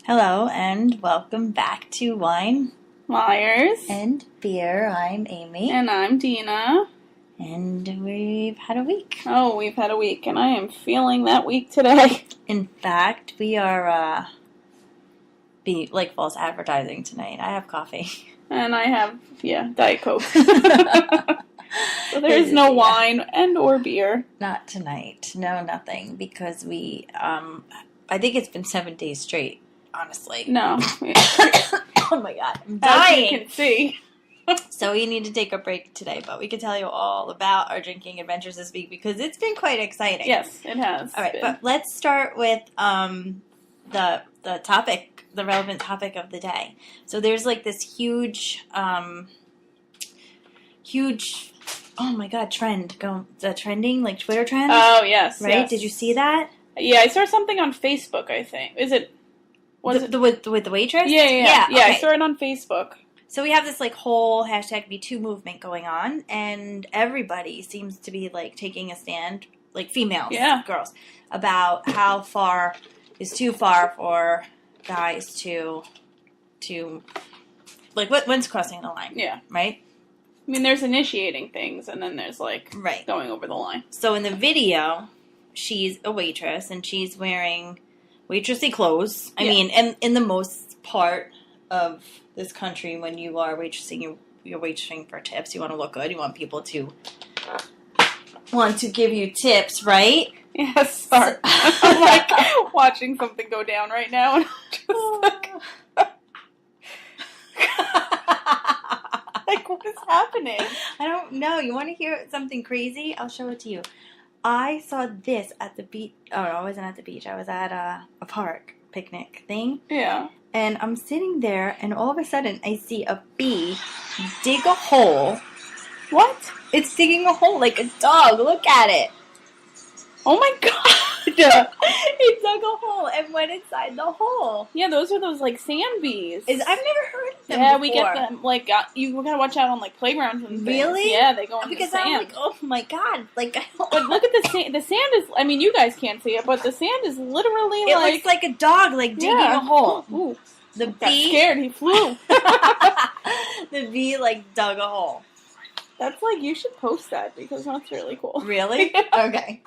Hello and welcome back to Wine Myers. and Beer. I'm Amy. And I'm Dina. And we've had a week. Oh, we've had a week, and I am feeling that week today. In fact, we are false advertising tonight. I have coffee. And I have, Diet Coke. So there's no wine and or beer. Not tonight. No, nothing. Because we, I think it's been 7 days straight, honestly. No. Oh my God, I'm dying. As you can see. So we need to take a break today, but we can tell you all about our drinking adventures this week because it's been quite exciting. Yes, it has. All right, been. But let's start with the topic, the relevant topic of the day. So there's like this huge, oh my God, trending, like Twitter trend. Oh, yes. Right? Yes. Did you see that? Yeah, I saw something on Facebook, I think. Is it? With the waitress? Yeah. Okay. I saw it on Facebook. So we have this like whole hashtag #MeToo movement going on, and everybody seems to be like taking a stand, like females, girls, about how far is too far for guys to like when's crossing the line? Yeah. Right? I mean, there's initiating things, and then there's like going over the line. So in the video, she's a waitress, and she's wearing waitressy clothes. I mean, and in the most part of this country, when you are waitressing, you're waitressing for tips. You want to look good. You want people to give you tips, right? Yes, sorry. I'm like watching something go down right now, and I'm just like, what is happening? I don't know. You want to hear something crazy? I'll show it to you. I saw this at the beach. Oh, no, I wasn't at the beach. I was at a park picnic thing. Yeah. And I'm sitting there, and all of a sudden, I see a bee dig a hole. What? It's digging a hole like a dog. Look at it. Oh my God. It dug a hole and went inside the hole. Yeah, those are those like sand bees. I've never heard of them Yeah, before. we get them. Like, you gotta watch out on like playgrounds and things. Really? Yeah, they go into because the sand. I'm like, oh my God. Like, but look at the sand. The sand is, I mean, you guys can't see it, but the sand is literally it looks like a dog, like digging a hole. Ooh. The Got bee scared. He flew. The bee like dug a hole. That's like, you should post that because that's really cool. Really? Yeah. Okay.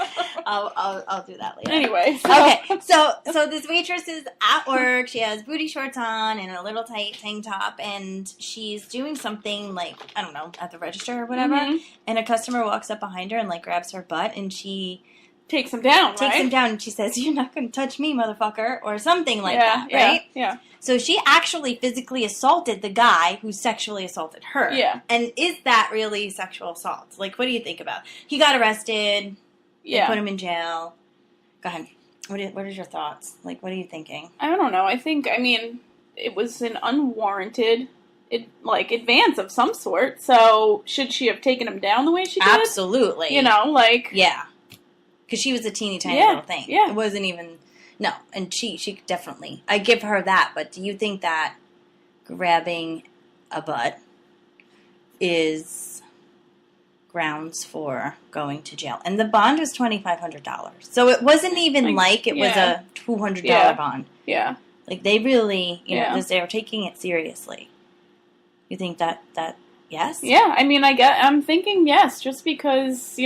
I'll do that later. Anyway. Okay. So this waitress is at work. She has booty shorts on and a little tight tank top, and she's doing something like, I don't know, at the register or whatever. Mm-hmm. And a customer walks up behind her and like grabs her butt, and she takes him down, and she says, "You're not going to touch me, motherfucker," or something like that, right? Yeah. So she actually physically assaulted the guy who sexually assaulted her. Yeah. And is that really sexual assault? Like, what do you think about? He got arrested. Yeah. They put him in jail. Go ahead. What is your thoughts? Like, what are you thinking? I don't know. I mean, it was an unwarranted advance of some sort. So should she have taken him down the way she did? Absolutely. Yeah. Because she was a teeny tiny little thing. Yeah. It wasn't even... No, and she definitely... I give her that, but do you think that grabbing a butt is grounds for going to jail? And the bond was $2,500. So it wasn't even like it was a $200 bond. Yeah. Like, they really, they were taking it seriously. You think that yes? Yeah, I mean, I'm thinking yes, just because,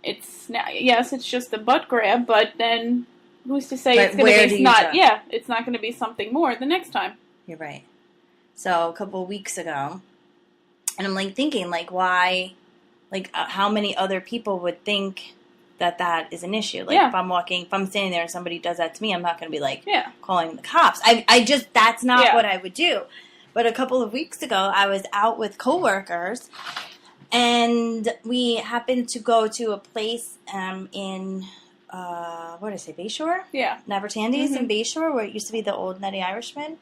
it's just a butt grab, but then who's to say it's going to be not? Yeah, it's not going to be something more the next time. You're right. So a couple of weeks ago, and I'm like thinking, like, why, like, how many other people would think that is an issue? Like, if I'm standing there and somebody does that to me, I'm not going to be like calling the cops. That's not what I would do. But a couple of weeks ago, I was out with coworkers. And we happened to go to a place in, Bayshore? Yeah. Nabertandy's in Bayshore, where it used to be the old Nutty Irishman.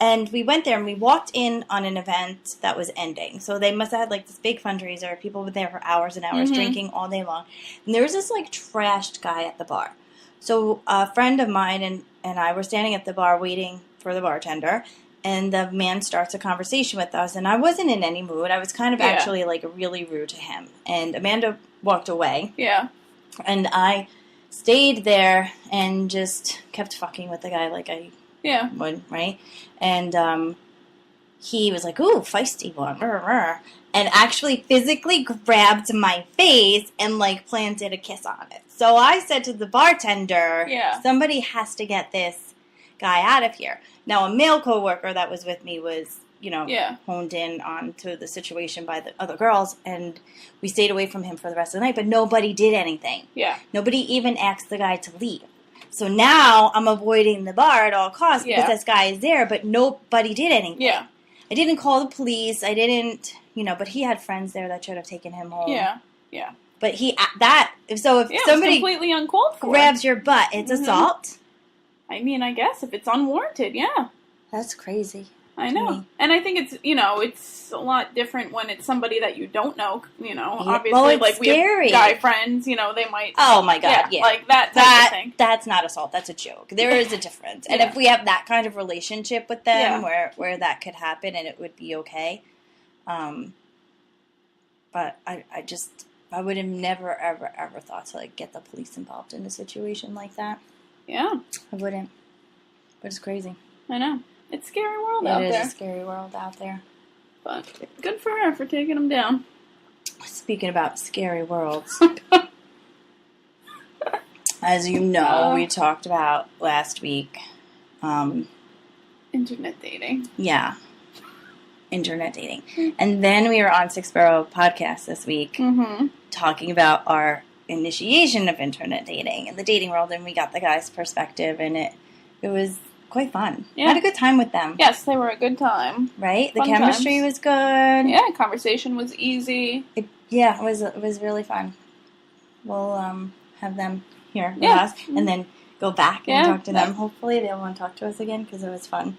And we went there, and we walked in on an event that was ending. So they must have had, like, this big fundraiser. People were there for hours and hours, drinking all day long. And there was this, like, trashed guy at the bar. So a friend of mine and I were standing at the bar waiting for the bartender. And the man starts a conversation with us, and I wasn't in any mood. I was kind of actually, like, really rude to him. And Amanda walked away. Yeah. And I stayed there and just kept fucking with the guy like I Yeah. would, right? And he was like, ooh, feisty one. And actually physically grabbed my face and, like, planted a kiss on it. So I said to the bartender, somebody has to get this guy out of here. Now, a male coworker that was with me was, you know, honed in onto the situation by the other girls, and we stayed away from him for the rest of the night, but nobody did anything. Yeah. Nobody even asked the guy to leave. So now I'm avoiding the bar at all costs because this guy is there, but nobody did anything. Yeah. I didn't call the police. I didn't, you know, but he had friends there that should have taken him home. Yeah. Yeah. But if somebody completely uncalled for. Grabs your butt, it's assault? I mean, I guess if it's unwarranted, yeah. That's crazy. I know. And I think it's, you know, it's a lot different when it's somebody that you don't know, you know. Obviously, well, it's like, scary. We have guy friends, you know, they might... Oh, my God, yeah. Like, that type of thing. That's not assault. That's a joke. There is a difference. And if we have that kind of relationship with them where that could happen and it would be okay. But I would have never, ever, ever thought to, like, get the police involved in a situation like that. Yeah. I wouldn't. But it's crazy. I know. It's a scary world out there. It is a scary world out there. But good for her for taking him down. Speaking about scary worlds, as you know, we talked about last week. Internet dating. Yeah. Internet dating. And then we were on Six Borough Podcast this week talking about our initiation of internet dating and the dating world, and we got the guy's perspective, and it was quite fun. Yeah. I had a good time with them. Yes, they were a good time. Right? The chemistry was good. Yeah, conversation was easy. It was really fun. We'll have them here with us and then go back and talk to them. Hopefully they'll want to talk to us again because it was fun.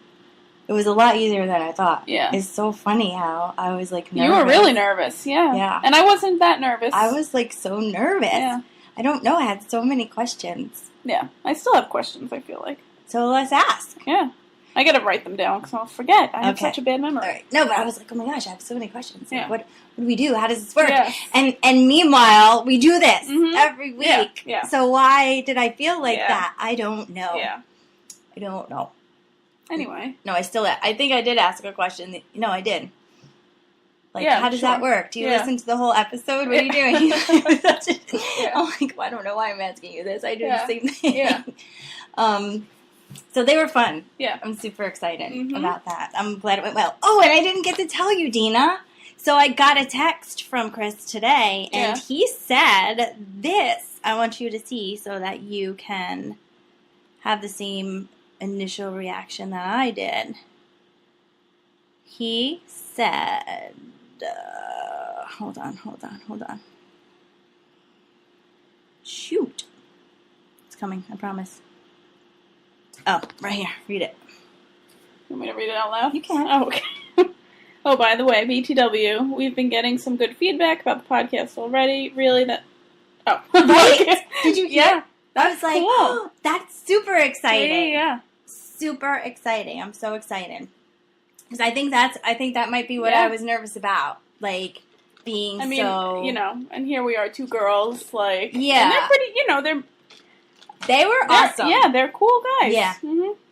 It was a lot easier than I thought. Yeah. It's so funny how I was, like, nervous. You were really nervous, yeah. And I wasn't that nervous. I was, like, so nervous. Yeah. I don't know. I had so many questions. Yeah. I still have questions, I feel like. So let's ask. Yeah. I gotta write them down because I'll forget. I have such a bad memory. Right. No, but I was like, oh my gosh, I have so many questions. Like, what do we do? How does this work? Yes. And meanwhile, we do this every week. Yeah. So why did I feel like that? I don't know. Yeah. I don't know. Anyway. No, I think I did ask a question. No, I did. Like, how does that work? Do you listen to the whole episode? What are you doing? I'm like, well, I don't know why I'm asking you this. I do the same thing. Yeah. So they were fun. Yeah. I'm super excited about that. I'm glad it went well. Oh, and I didn't get to tell you, Dina. So I got a text from Chris today, and he said this I want you to see so that you can have the same initial reaction that I did. He said, hold on. Shoot. It's coming, I promise. Oh, right here. Read it. You want me to read it out loud? You can. Oh, okay. Oh, by the way, BTW, we've been getting some good feedback about the podcast already. Really, that... Oh. Right? Did you hear? Yeah. I was like, oh, that's super exciting. Yeah. Super exciting. I'm so excited. Because I think that might be what I was nervous about. Like, being so... you know, and here we are, two girls, like... Yeah. And they're pretty, you know, They were awesome. Yeah, they're cool guys. Yeah,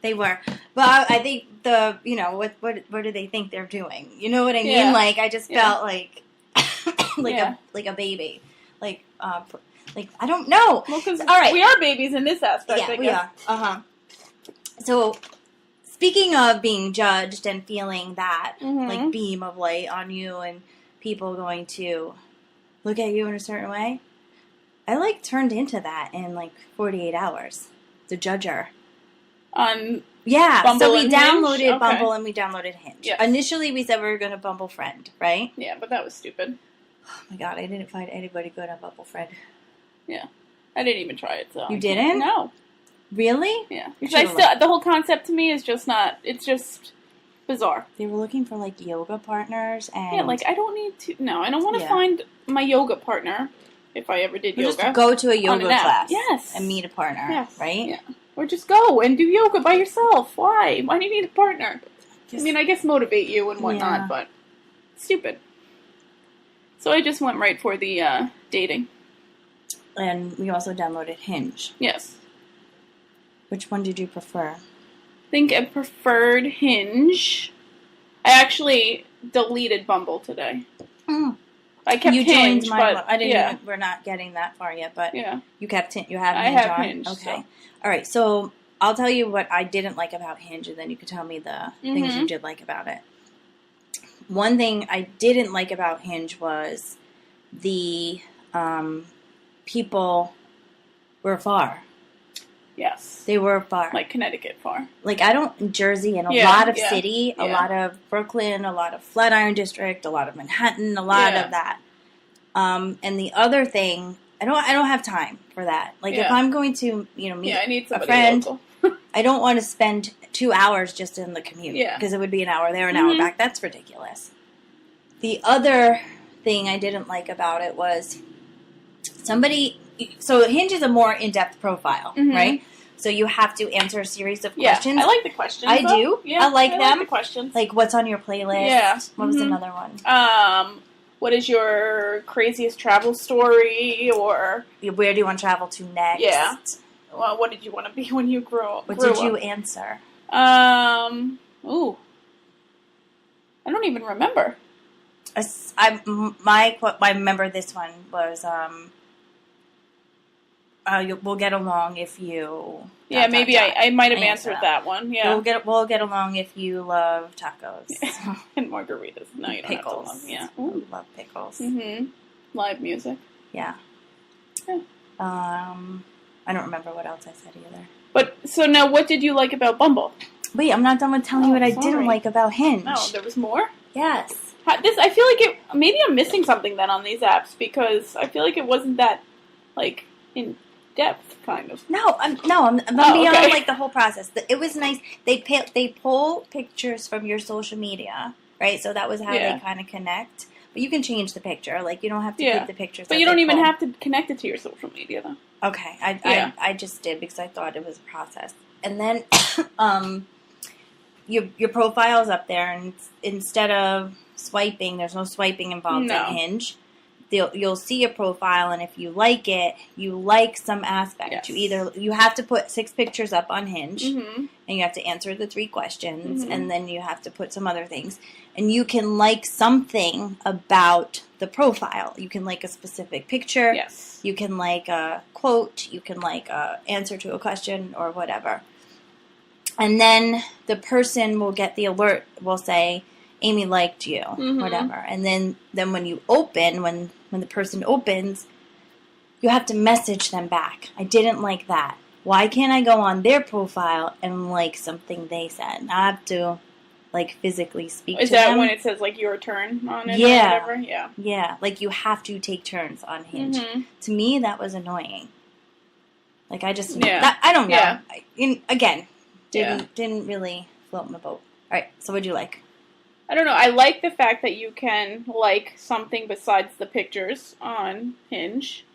they were. Well, I think what do they think they're doing? You know what I mean? Yeah. Like, I just felt like a baby. Like, I don't know. Well, because we are babies in this aspect, I guess. We are. So, speaking of being judged and feeling that, like, beam of light on you and people going to look at you in a certain way, I, like, turned into that in, like, 48 hours. The judger. On Bumble so we downloaded Hinge? Bumble and we downloaded Hinge. Yes. Initially, we said we were going to Bumble Friend, right? Yeah, but that was stupid. Oh, my God. I didn't find anybody good on Bumble Friend. Yeah. I didn't even try it, so... You didn't? No. Really? Yeah. Because the whole concept to me is just not... It's just bizarre. They were looking for, like, yoga partners and... Yeah, like, I don't need to... No, I don't want to find my yoga partner... If I ever did yoga. Just go to a yoga class. Yes. And meet a partner. Yes. Right? Yeah. Or just go and do yoga by yourself. Why? Why do you need a partner? I guess motivate you and whatnot, but stupid. So I just went right for the dating. And we also downloaded Hinge. Yes. Which one did you prefer? think I preferred Hinge. I actually deleted Bumble today. Mm. I kept Hinge, but I didn't. Even, we're not getting that far yet, but you kept you have Hinge I have on. Hinge. Okay, So. all right. So I'll tell you what I didn't like about Hinge, and then you can tell me the things you did like about it. One thing I didn't like about Hinge was the people were far. Yes. They were far. Like Connecticut far. Like, Jersey and a lot of city, a lot of Brooklyn, a lot of Flatiron District, a lot of Manhattan, a lot of that. And the other thing, I don't have time for that. Like, if I'm going to, meet I need a friend, local. I don't want to spend 2 hours just in the commute. Yeah. Because it would be an hour there, an hour back. That's ridiculous. The other thing I didn't like about it was so Hinge is a more in-depth profile, right? So you have to answer a series of questions. I like the questions. I do. Yeah, I like them. Like the questions. Like, what's on your playlist? Yeah. What was another one? What is your craziest travel story? Or where do you want to travel to next? Yeah. Well, what did you want to be when you grew up? What did you answer? Ooh. I don't even remember. I remember this one was we'll get along if you. Yeah, maybe I might have answered that one. Yeah, we'll get along if you love tacos and margaritas. No, you don't pickles. Have to love. Yeah, I love pickles. Live music. Yeah. I don't remember what else I said either. But so now, what did you like about Bumble? Wait, I'm not done with telling you what I didn't like about Hinge. No, there was more. Yes. I feel like maybe I'm missing something then on these apps because I feel like it wasn't that like in depth, kind of. No, I'm beyond like the whole process. It was nice. They pull pictures from your social media, right? So that was how they kind of connect. But you can change the picture. Like, you don't have to keep the pictures. But you don't even have to connect it to your social media, though. Okay, I just did because I thought it was a process. And then your profile's up there, and instead of swiping, there's no swiping involved in Hinge. You'll see a profile, and if you like it, you like some aspect. Yes. You have to put 6 pictures up on Hinge, and you have to answer the 3 questions, and then you have to put some other things. And you can like something about the profile. You can like a specific picture. Yes. You can like a quote. You can like a answer to a question or whatever. And then the person will get the alert. Will say, Amy liked you, whatever. And then when you open, when the person opens, you have to message them back. I didn't like that. Why can't I go on their profile and like something they said? I have to like physically speak to them. Is that when it says like your turn on it or whatever? Yeah. Yeah. Like you have to take turns on Hinge. To me, that was annoying. Like I just, I don't know. Yeah. Didn't really float my boat. All right. So what'd you like? I don't know. I like the fact that you can like something besides the pictures on Hinge.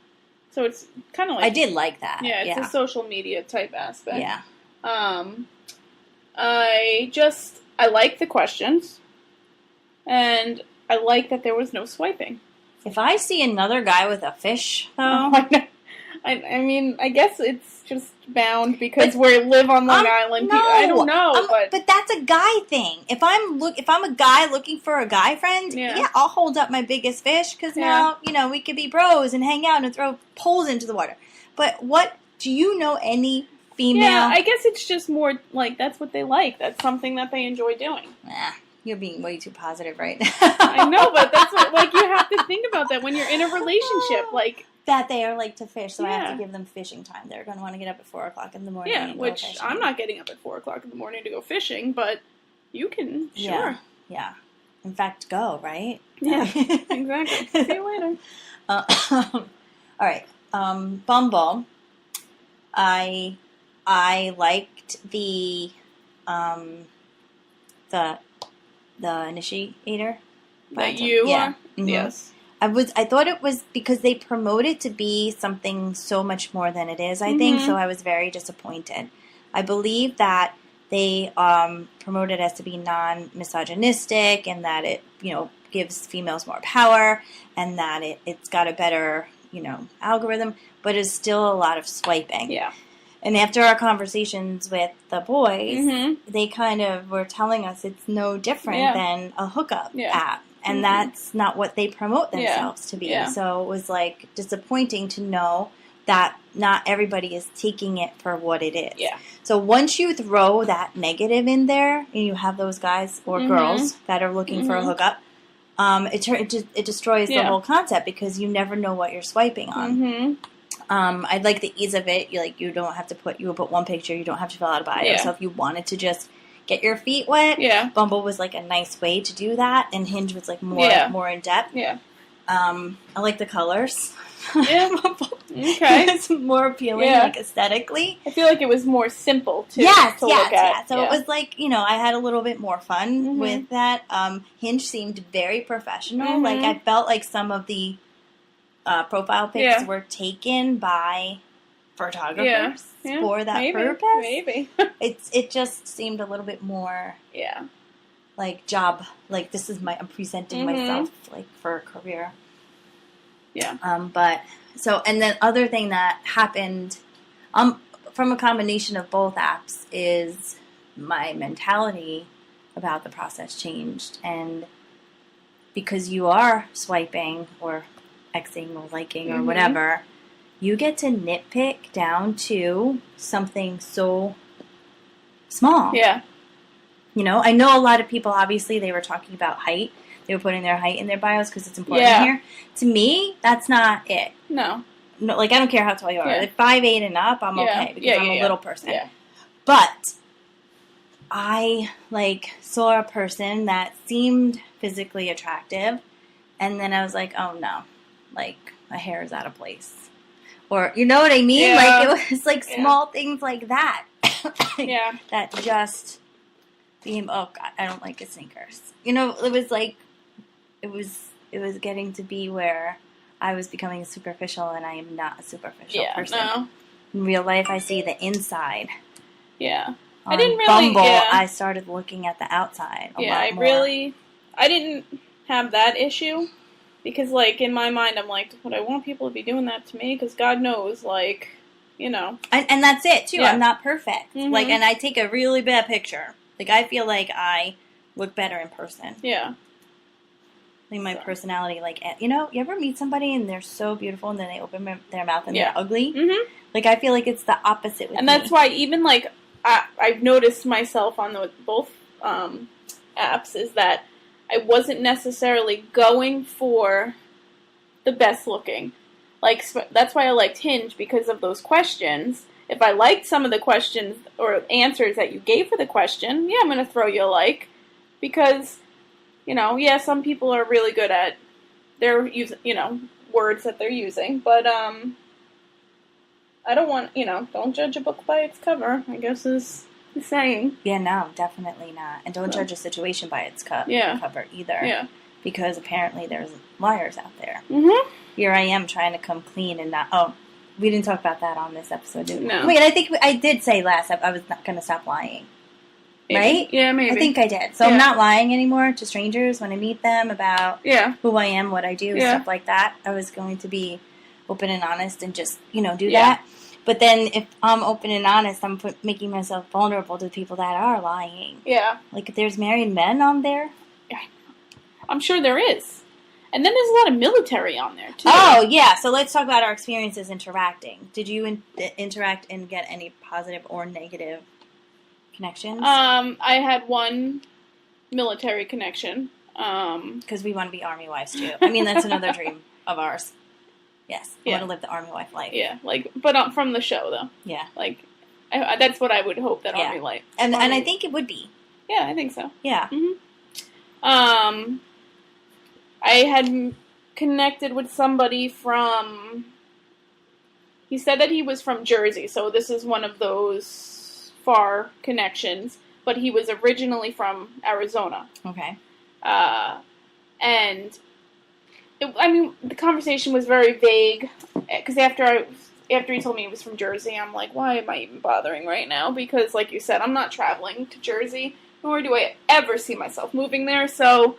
So it's kind of like... I did like that. Yeah, it's a social media type aspect. Yeah. I like the questions. And I like that there was no swiping. If I see another guy with a fish, though... I mean, I guess it's just bound because we live on Long Island. No, I don't know, but that's a guy thing. If I'm a guy looking for a guy friend, I'll hold up my biggest fish because now we could be bros and hang out and throw poles into the water. But do you know any female? Yeah, I guess it's just more like that's what they like. That's something that they enjoy doing. You're being way too positive right now. I know, but that's what you have to think about that when you're in a relationship, like. That they are like to fish, so I have to give them fishing time. They're going to want to get up at 4 o'clock in the morning. Yeah, which I'm not getting up at 4 o'clock in the morning to go fishing, but you can, sure. Yeah. In fact, go, right? Yeah, exactly. See you later. All right. Bumble. I liked the initiator. That you are? Yes. I thought it was because they promote it to be something so much more than it is, I think, so I was very disappointed. I believe that they promote it as to be non-misogynistic and that it, gives females more power and that it's got a better, algorithm, but it's still a lot of swiping. Yeah. And after our conversations with the boys, they kind of were telling us it's no different than a hookup app. And that's not what they promote themselves to be. Yeah. So it was, like, disappointing to know that not everybody is taking it for what it is. Yeah. So once you throw that negative in there, and you have those guys or girls that are looking for a hookup, it destroys the whole concept because you never know what you're swiping on. I like the ease of it. You don't have to put one picture. You don't have to fill out a bio. So if you wanted to just get your feet wet, Bumble was like a nice way to do that, and Hinge was like more in depth. Yeah. I like the colors. Yeah. Okay. It's more appealing, like, aesthetically. I feel like it was more simple to look at. Yeah. So it was like, I had a little bit more fun with that. Hinge seemed very professional. Like, I felt like some of the profile pics were taken by photographers for that purpose. Maybe. It just seemed a little bit more like job, like, this is I'm presenting myself, like, for a career. Yeah. And then other thing that happened from a combination of both apps is my mentality about the process changed. And because you are swiping or Xing or liking or whatever, you get to nitpick down to something so small. Yeah. I know a lot of people, obviously, they were talking about height. They were putting their height in their bios because it's important here. To me, that's not it. No, like, I don't care how tall you are. Like, 5'8" and up, I'm okay because I'm a little person. Yeah. But I, like, saw a person that seemed physically attractive, and then I was like, oh no, like, my hair is out of place. Or, you know what I mean? Like, it was like small things like that. That just became, oh God, I don't like his sneakers. It was like, it was getting to be where I was becoming superficial, and I am not a superficial person. No. In real life, I see the inside. Yeah. On Bumble, I started looking at the outside a lot more. I didn't have that issue, because, like, in my mind, I'm like, would I want people to be doing that to me? Because God knows, like, And that's it, too. Yeah. I'm not perfect. Like, and I take a really bad picture. Like, I feel like I look better in person. Yeah. Like, my personality, like, you ever meet somebody and they're so beautiful and then they open their mouth and they're ugly? Like, I feel like it's the opposite with me. And that's why even, like, I've noticed myself on both apps is that I wasn't necessarily going for the best looking. Like, that's why I liked Hinge, because of those questions. If I liked some of the questions or answers that you gave for the question, I'm going to throw you a like. Because, some people are really good at their words that they're using. But, I don't want, don't judge a book by its cover, I guess is the saying. Yeah, no, definitely not. And don't judge a situation by its cover either. Yeah. Because apparently there's liars out there. Here I am trying to come clean and not... Oh, we didn't talk about that on this episode, did we? No. Wait, I think I did say last I was not going to stop lying. Maybe. Right? Yeah, maybe. I think I did. So I'm not lying anymore to strangers when I meet them about who I am, what I do, stuff like that. I was going to be open and honest and just, do that. But then if I'm open and honest, I'm making myself vulnerable to people that are lying. Yeah. Like, if there's married men on there. Yeah. I'm sure there is. And then there's a lot of military on there, too. Oh, yeah. So let's talk about our experiences interacting. Did you interact and get any positive or negative connections? I had one military connection. Because we want to be Army wives, too. I mean, that's another dream of ours. Yes. I want to live the Army wife life. Yeah. Like, but from the show, though. Yeah. Like, that's what I would hope that Army life. And I think it would be. Yeah, I think so. Yeah. I had connected with somebody from... He said that he was from Jersey, so this is one of those far connections. But he was originally from Arizona. Okay. And... the conversation was very vague, because after he told me he was from Jersey, I'm like, why am I even bothering right now? Because, like you said, I'm not traveling to Jersey, nor do I ever see myself moving there, so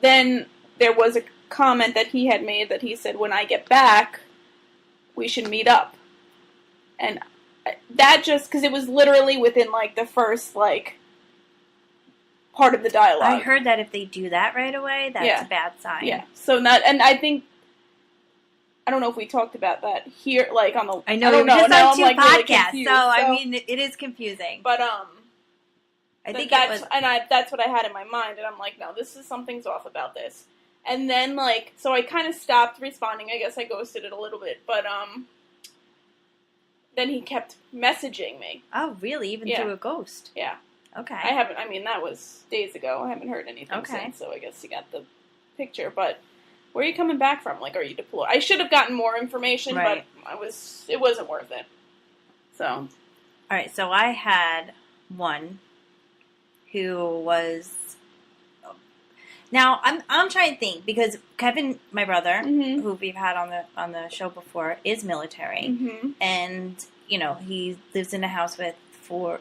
then there was a comment that he had made that he said, when I get back, we should meet up. And that just, because it was literally within, like, the first, like, part of the dialogue. I heard that if they do that right away, that's a bad sign. Yeah. So and I think, I don't know if we talked about that here, like, on the... I know, we were just on two like, podcasts, really so, I mean, it is confusing. But, I think that's what I had in my mind, and I'm like, no, something's off about this. And then, like, so I kind of stopped responding. I guess I ghosted it a little bit, but, then he kept messaging me. Oh, really? Even through a ghost? Yeah. Okay. That was days ago. I haven't heard anything since, so I guess you got the picture. But where are you coming back from? Like, are you deployed? I should have gotten more information, but it wasn't worth it. So. All right, so I had one who was... Now, I'm trying to think, because Kevin, my brother, who we've had on the show before, is military. And, you know, he lives in a house with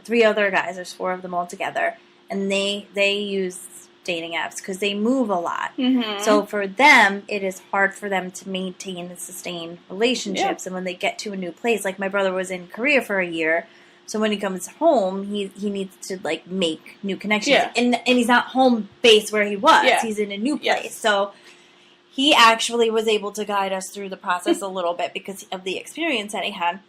three other guys. There's 4 of them all together. And they use dating apps because they move a lot. So for them, it is hard for them to maintain and sustain relationships. And when they get to a new place, like my brother was in Korea for a year, so when he comes home, he needs to, like, make new connections. Yeah. And he's not home base where he was. Yeah. He's in a new place. Yes. So he actually was able to guide us through the process a little bit because of the experience that he had.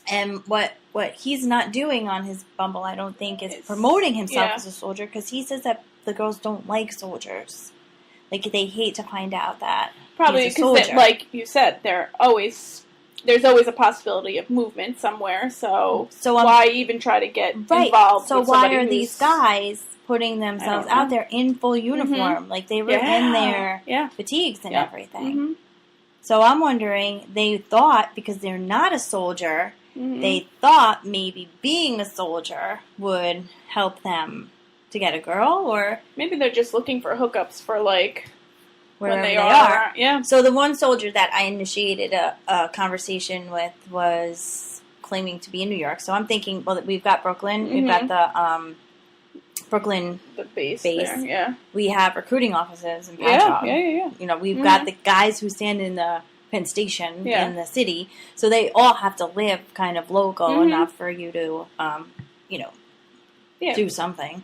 And what he's not doing on his Bumble, I don't think, is promoting himself as a soldier, because he says that the girls don't like soldiers. Like, they hate to find out that probably because, like you said, there's always a possibility of movement somewhere. So why even try to get involved? So why are these guys putting themselves out there in full uniform? Like, they were in their fatigues and everything. So I'm wondering, they thought, because they're not a soldier, they thought maybe being a soldier would help them to get a girl, or maybe they're just looking for hookups for, like, wherever they are. Yeah. So the one soldier that I initiated a conversation with was claiming to be in New York. So I'm thinking, well, we've got Brooklyn, we've got the Brooklyn base. There, yeah. We have recruiting offices in Patchogue. Yeah. You know, we've got the guys who stand in the Penn Station in the city, so they all have to live kind of local enough for you to, do something.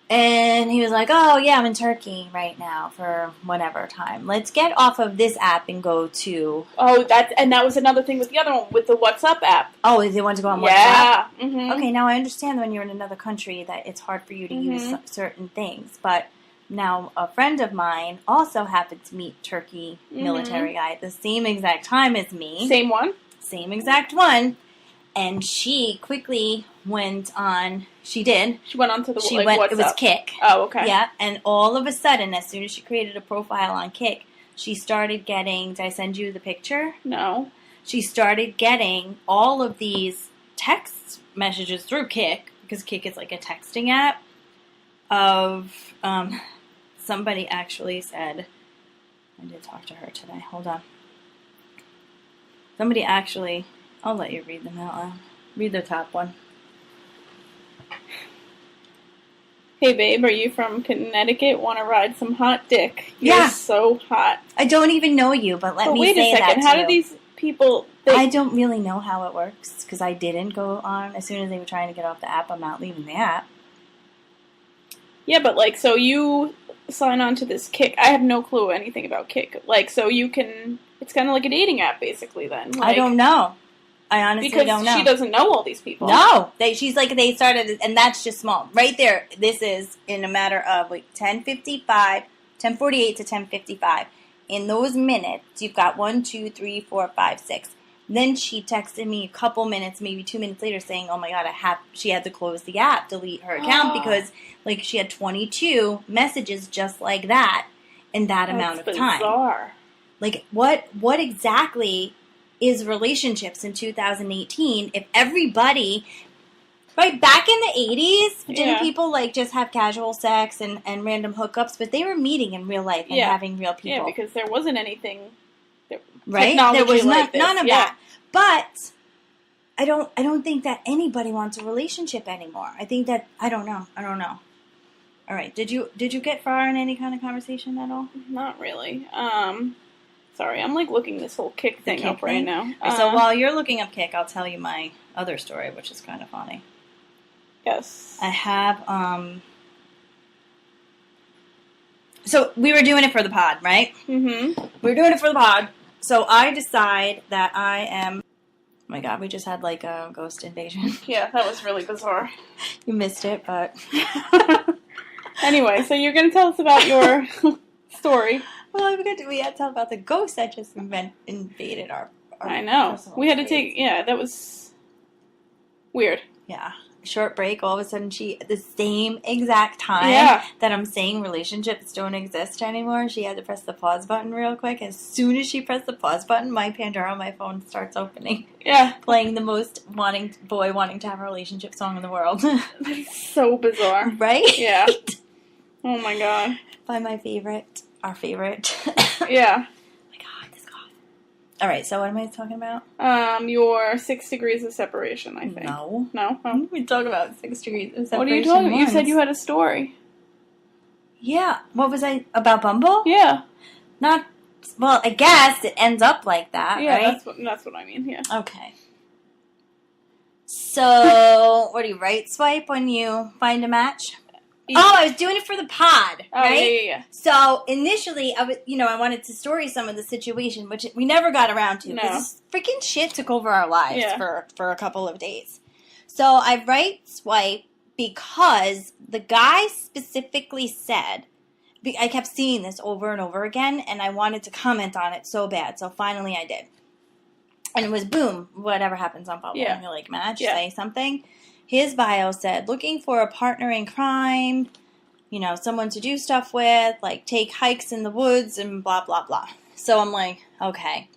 And he was like, oh, yeah, I'm in Turkey right now for whatever time. Let's get off of this app and go to... Oh, that was another thing with the other one, with the WhatsApp app. Oh, they want to go on WhatsApp? Yeah. Okay, now I understand when you're in another country that it's hard for you to use certain things. But now a friend of mine also happened to meet Turkey military guy at the same exact time as me. Same one? Same exact one. And she quickly went on... She did. She went on to the WhatsApp. It was Kik. Oh, okay. Yeah, and all of a sudden, as soon as she created a profile on Kik, she started getting... Did I send you the picture? No. She started getting all of these text messages through Kik, because Kik is like a texting app, of... somebody actually said... I did talk to her today. Hold on. Somebody actually... I'll let you read them out loud. Read the top one. Hey babe, are you from Connecticut? Want to ride some hot dick? You're so hot. I don't even know you, but let me say that. Wait a second. How do these people... I don't really know how it works, because I didn't go on. As soon as they were trying to get off the app, I'm not leaving the app. Yeah, but, like, so you sign on to this Kik. I have no clue anything about Kik. Like, so you can... It's kind of like a dating app, basically, then. Like, I don't know. I honestly don't know. Because she doesn't know all these people. No. They started, and that's just small. Right there, this is in a matter of 10:48 to 10:55. In those minutes, you've got 1, 2, 3, 4, 5, 6. Then she texted me a couple minutes, maybe 2 minutes later, saying, oh my God, she had to close the app, delete her account, because like she had 22 messages just like that in that amount of time. Bizarre. Like, what exactly... is relationships in 2018 if everybody, right, back in the 80s, didn't people, like, just have casual sex and random hookups, but they were meeting in real life and having real people. Yeah, because there wasn't anything, right? There was none of that. But I don't think that anybody wants a relationship anymore. I think that, I don't know. All right, did you get far in any kind of conversation at all? Not really. So Sorry, I'm, like, looking this whole Kick thing up right now. So while you're looking up Kick, I'll tell you my other story, which is kind of funny. Yes. I have, so we were doing it for the pod, right? Mm-hmm. We were doing it for the pod. So I decide that I am... Oh my god, we just had like a ghost invasion. Yeah, that was really bizarre. You missed it, but... Anyway, so you're going to tell us about your story. Well, we had to tell about the ghost that just invaded our I know. We had to take... Yeah, that was weird. Yeah. Short break, all of a sudden at the same exact time that I'm saying relationships don't exist anymore, she had to press the pause button real quick. As soon as she pressed the pause button, my Pandora on my phone starts opening. Yeah. Playing the most wanting to have a relationship song in the world. That's so bizarre. Right? Yeah. Oh my god. By our favorite. Yeah. Alright, so what am I talking about? Your 6 degrees of separation, I think. No. No? Oh. We talk about 6 degrees of separation. What are you talking about? You said you had a story. Yeah. What was about Bumble? Yeah. Well, I guess it ends up like that, right? That's what I mean, yeah. Okay. So, what do you right swipe when you find a match? Oh, I was doing it for the pod, right? Yeah. So initially, I wanted to story some of the situation, which we never got around to because this freaking shit took over our lives for a couple of days. So I right swipe because the guy specifically said, I kept seeing this over and over again, and I wanted to comment on it so bad. So finally, I did, and it was boom. Whatever happens on Bumble, and you're like, match, say something. His bio said, looking for a partner in crime, someone to do stuff with, like take hikes in the woods and blah, blah, blah. So I'm like, okay,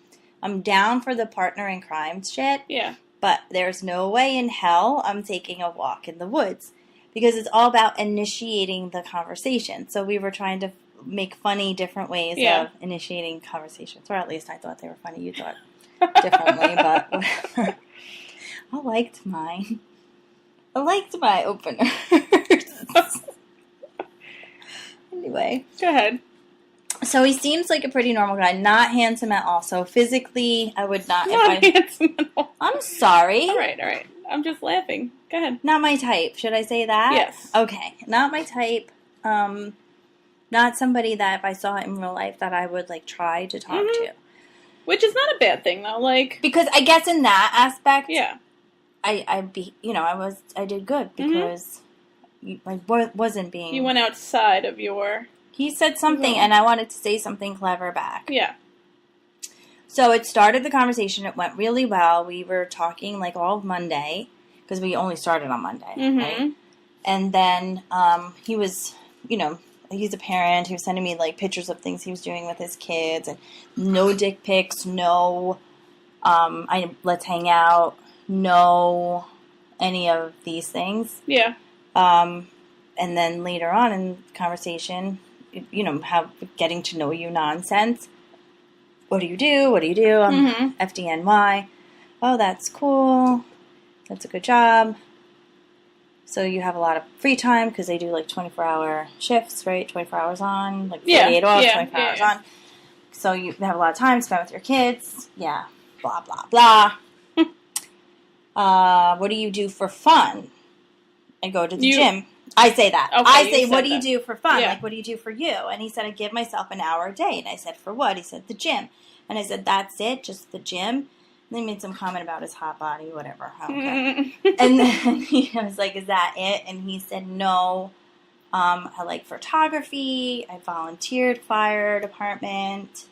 I'm down for the partner in crime shit. Yeah. But there's no way in hell I'm taking a walk in the woods because it's all about initiating the conversation. So we were trying to make funny different ways of initiating conversations, or at least I thought they were funny. You thought differently, but whatever. I liked mine. I liked my openers. Anyway. Go ahead. So he seems like a pretty normal guy. Not handsome at all. So physically, I would not... handsome at all. I'm sorry. All right. I'm just laughing. Go ahead. Not my type. Should I say that? Yes. Okay. Not my type. Not somebody that if I saw in real life that I would, try to talk to. Which is not a bad thing, though. Because I guess in that aspect... Yeah. I did good because I wasn't being... You went outside of your... He said something and I wanted to say something clever back. Yeah. So it started the conversation. It went really well. We were talking all of Monday because we only started on Monday, right? And then he was, he's a parent. He was sending me pictures of things he was doing with his kids and no dick pics, no let's hang out. No, any of these things. Yeah. And then later on in the conversation, getting to know you nonsense. What do you do? What do you do? FDNY. Oh, that's cool. That's a good job. So you have a lot of free time because they do 24-hour shifts, right? 24 hours on, 48 off, 24 hours on. So you have a lot of time spent with your kids. Yeah. Blah, blah, blah. What do you do for fun? I go to the gym. I say that. Okay, I say, what do you do for fun? Yeah. What do you do for you? And he said, I give myself an hour a day. And I said, for what? He said, the gym. And I said, that's it? Just the gym? And he made some comment about his hot body, whatever. I don't care. And then I was like, is that it? And he said, no. I like photography. I volunteered fire department.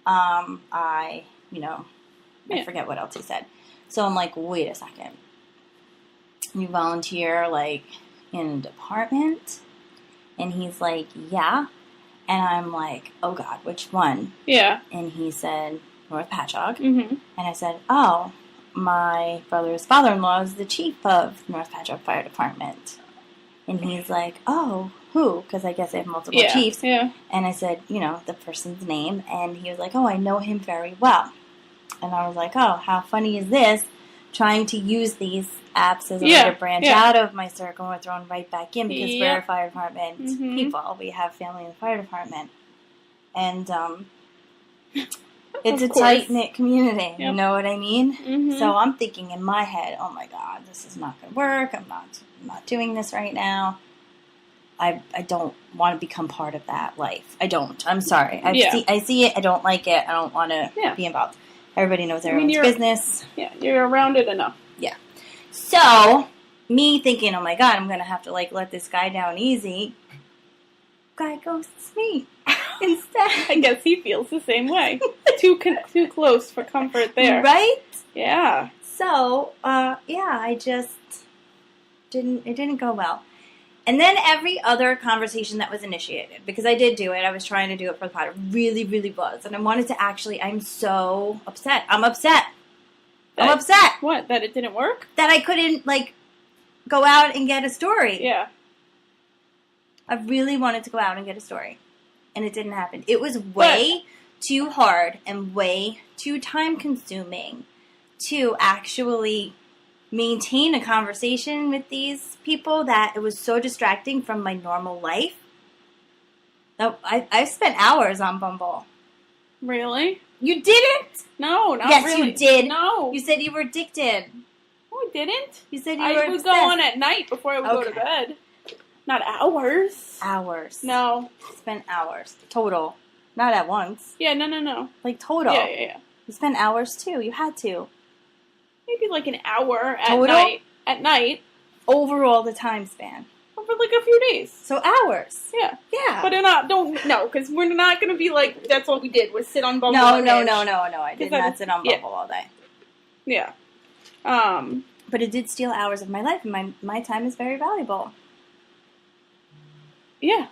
I forget what else he said. So I'm like, wait a second. You volunteer, in a department? And he's like, yeah. And I'm like, oh, God, which one? Yeah. And he said, North Patchogue. Mm-hmm. And I said, oh, my brother's father-in-law is the chief of North Patchogue Fire Department. And he's like, oh, who? Because I guess they have multiple chiefs. Yeah. And I said, the person's name. And he was like, oh, I know him very well. And I was like, oh, how funny is this? Trying to use these apps as a way to branch out of my circle and we're thrown right back in because we're fire department people. We have family in the fire department. And It's a tight-knit community. Yep. You know what I mean? Mm-hmm. So I'm thinking in my head, oh my God, this is not going to work. I'm not doing this right now. I don't want to become part of that life. I don't. I'm sorry. I see it. I don't like it. I don't want to be involved. Everybody knows everyone's business. Yeah, you're around it enough. Yeah. So, me thinking, oh my God, I'm going to have to let this guy down easy. Guy ghosts me instead. I guess he feels the same way. Too close for comfort there. Right? Yeah. So, I just it didn't go well. And then every other conversation that was initiated, because I did do it, I was trying to do it for the pod, it really, really was. And I wanted to I'm so upset. I'm upset. I'm upset. What? That it didn't work? That I couldn't, go out and get a story. Yeah. I really wanted to go out and get a story. And it didn't happen. It was way too hard and way too time-consuming to actually maintain a conversation with these people that it was so distracting from my normal life. I spent hours on Bumble. Really? You didn't? No, not really. Yes, you did. No. You said you were addicted. No, I didn't. You said you were I would go on at night before I would go to bed. Not hours. Hours. No. Spent hours. Total. Not at once. Yeah, no. Total. Yeah. You spent hours too. You had to. Maybe an hour at night. Overall, the time span. Over a few days. So hours. Yeah. Yeah. But because we're not going to be that's all we did was sit on Bumble. No. I did not sit on Bumble all day. Yeah. But it did steal hours of my life, and my time is very valuable. Yeah.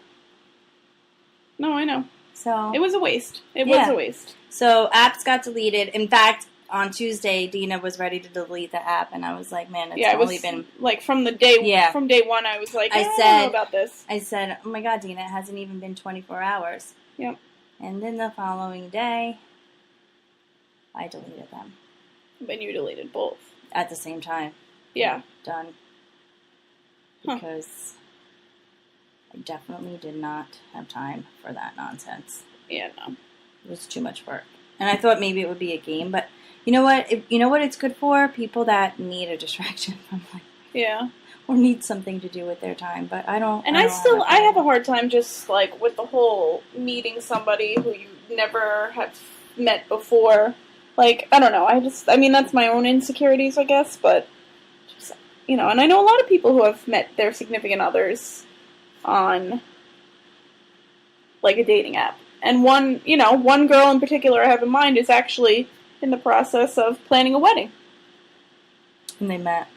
No, I know. So it was a waste. It was a waste. So apps got deleted. In fact, on Tuesday, Dina was ready to delete the app, and I was like, "Man, it's only been from day one." I was like, "I don't know about this." I said, "Oh my God, Dina, it hasn't even been 24 hours." Yep. And then the following day, I deleted them. And you deleted both at the same time. Yeah. Done. Because I definitely did not have time for that nonsense. Yeah, no. It was too much work. And I thought maybe it would be a game, but you know what? You know what it's good for? People that need a distraction from life. Yeah. Or need something to do with their time, but I don't. And I have a hard time just with the whole meeting somebody who you never have met before. I don't know. That's my own insecurities, I guess, but just, and I know a lot of people who have met their significant others on a dating app. And one girl in particular I have in mind is actually in the process of planning a wedding. And they met,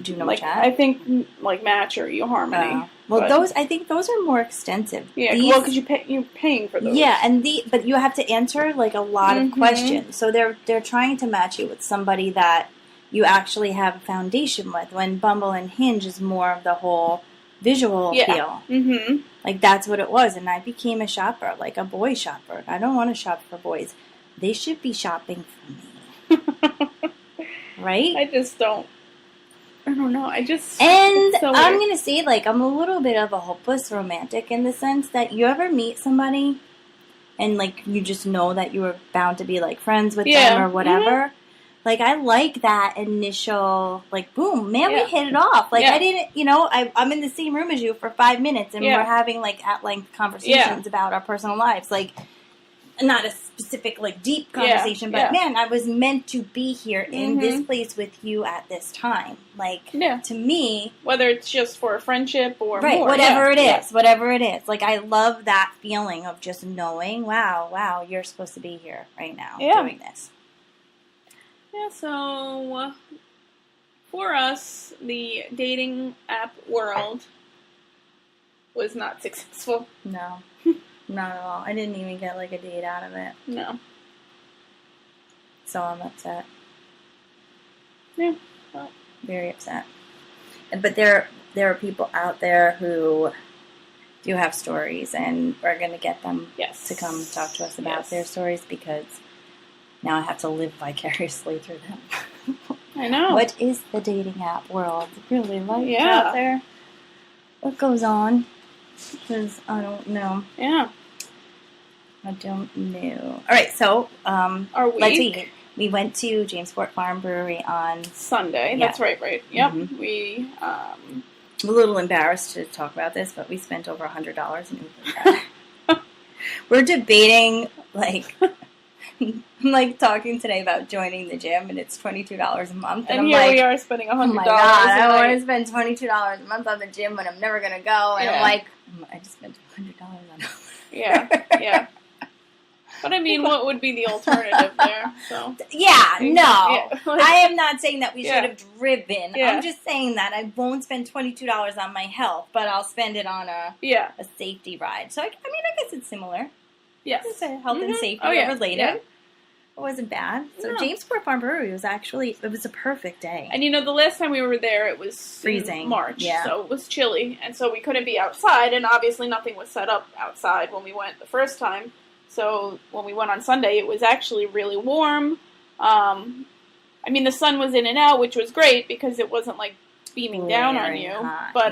do you know chat? I think, Match or eHarmony. I think those are more extensive. Yeah, because you're paying for those. Yeah, but you have to answer, a lot of questions. So they're trying to match you with somebody that you actually have a foundation with, when Bumble and Hinge is more of the whole visual appeal. Mm-hmm. That's what it was, and I became a shopper, a boy shopper. I don't want to shop for boys. They should be shopping for me. Right? I don't know. And I'm going to say, I'm a little bit of a hopeless romantic in the sense that you ever meet somebody and, you just know that you were bound to be, friends with them or whatever. Mm-hmm. I like that initial, boom, man, we hit it off. I didn't, I'm in the same room as you for 5 minutes, and we're having, at-length conversations about our personal lives. Not a specific, deep conversation, but, man, I was meant to be here in this place with you at this time. To me... Whether it's just for a friendship or more. Whatever it is. Whatever it is. I love that feeling of just knowing, wow, you're supposed to be here right now doing this. Yeah, so for us, the dating app world was not successful. No, not at all. I didn't even get a date out of it. No. So I'm upset. Yeah. Well. Very upset. But there are people out there who do have stories, and we're going to get them to come talk to us about their stories, because now I have to live vicariously through them. I know. What is the dating app world really out there? What goes on? Because I don't know. Yeah. I don't know. All right, so let's see. We went to Jamesport Farm Brewery on Sunday. Yeah. That's right. Yep. Mm-hmm. We I'm a little embarrassed to talk about this, but we spent over $100 in Uber. We're debating, like, I'm like talking today about joining the gym, and it's $22 a month. And here we are spending $100. Oh my God, I want to spend $22 a month on the gym when I'm never gonna go. And I'm like, I just spent $100 on it. Yeah. But I mean, what would be the alternative there? So I am not saying that we should have driven. Yeah. I'm just saying that I won't spend $22 on my health, but I'll spend it on a safety ride. So I guess it's similar. Yes, it's health and safety related. Yeah. It wasn't bad. So Jamesport Farm Brewery was it was a perfect day. And the last time we were there, it was freezing in March, so it was chilly, and so we couldn't be outside, and obviously nothing was set up outside when we went the first time. So when we went on Sunday, it was actually really warm. The sun was in and out, which was great because it wasn't like beaming down on you. Hot, but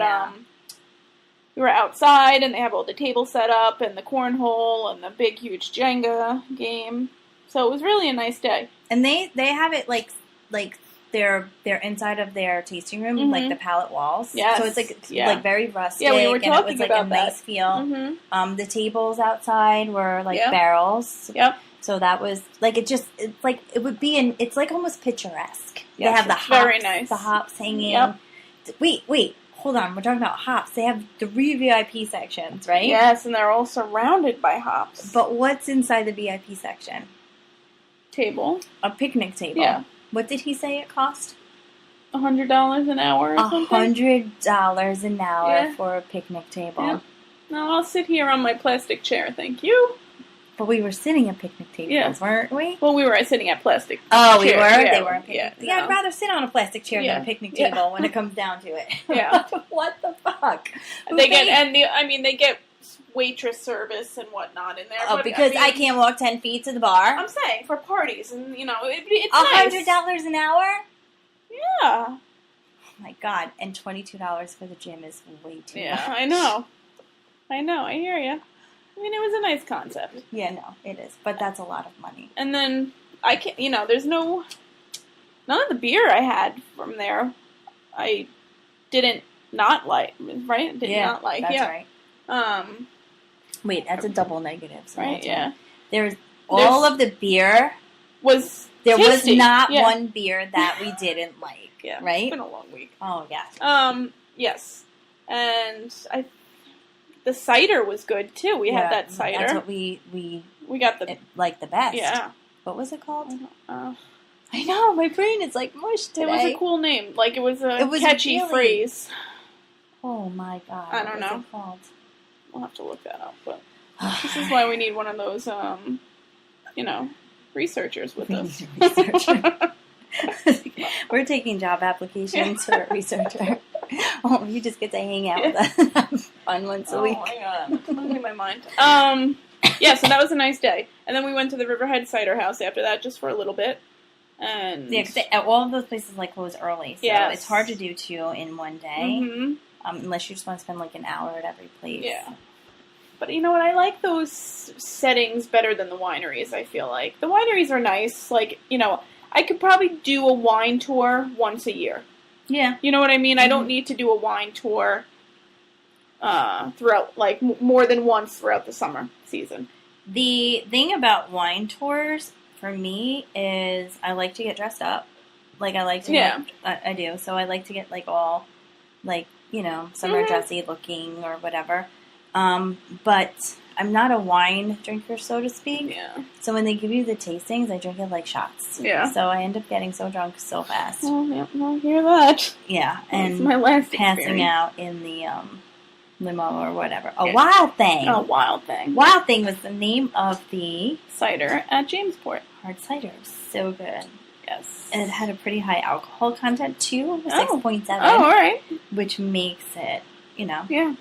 we were outside, and they have all the tables set up, and the cornhole, and the big, huge Jenga game. So it was really a nice day. And they have it like they're inside of their tasting room, like the pallet walls. Yes. So it's like very rustic. Yeah, we were talking and it was like about a that. Nice feel. Mm-hmm. The tables outside were like barrels. Yep. So that was like it's like almost picturesque. Yes, they have the hops, very nice. The hops hanging. Yep. Wait. Hold on, we're talking about hops. They have 3 VIP sections, right? Yes, and they're all surrounded by hops. But what's inside the VIP section? Table. A picnic table. Yeah. What did he say it cost? $100 an hour or something? $100 an hour for a picnic table. Yeah. No, I'll sit here on my plastic chair, thank you. But we were sitting at picnic tables, weren't we? Well, we were sitting at plastic chairs. Oh, we were? Yeah, they were. Yeah, I'd rather sit on a plastic chair than a picnic table when it comes down to it. Yeah. What the fuck? They get waitress service and whatnot in there. Oh, because I can't walk 10 feet to the bar? I'm saying, for parties, and, it's nice. $100 an hour? Yeah. Oh, my God. And $22 for the gym is way too much. Yeah, I know, I hear you. It was a nice concept. Yeah, no, it is. But that's a lot of money. And then, I can't, there's none of the beer I had from there, I didn't not like, right? Not like, that's right. Wait, that's a double negative. So right, yeah. There's of the beer was There tasty. was not one beer that we didn't like, right? It's been a long week. Oh, yeah. Yes. And the cider was good, too. We had that cider. That's what we got the best. Yeah. What was it called? I know, my brain is like mush today. It was a cool name. Like, it was a catchy phrase. Oh, my God. I don't know. What was it called? We'll have to look that up, but this is why we need one of those, researchers with us. We're taking job applications for a researcher. Oh, you just get to hang out with us fun once a week. Oh my God, it's losing my mind. So that was a nice day, and then we went to the Riverhead Cider House after that, just for a little bit. And because all of those places close early, so it's hard to do 2 in one day. Mm-hmm. Unless you just want to spend an hour at every place. Yeah. But you know what? I like those settings better than the wineries, I feel like. The wineries are nice. I could probably do a wine tour once a year. Yeah. You know what I mean? Mm-hmm. I don't need to do a wine tour throughout, more than once throughout the summer season. The thing about wine tours, for me, is I like to get dressed up. I like to I do. So I like to get, all, summer dressy looking or whatever. But I'm not a wine drinker, so to speak. Yeah. So when they give you the tastings, I drink it like shots. Yeah. So I end up getting so drunk so fast. I'll hear that. Yeah. And that's my last passing experience. Out in the limo or whatever. Wild Thing. Oh, Wild Thing. Wild Thing was the name of the cider at Jamesport. Hard cider. So good. Yes. And it had a pretty high alcohol content, too. 6.7. Oh, all right. Which makes it, Yeah.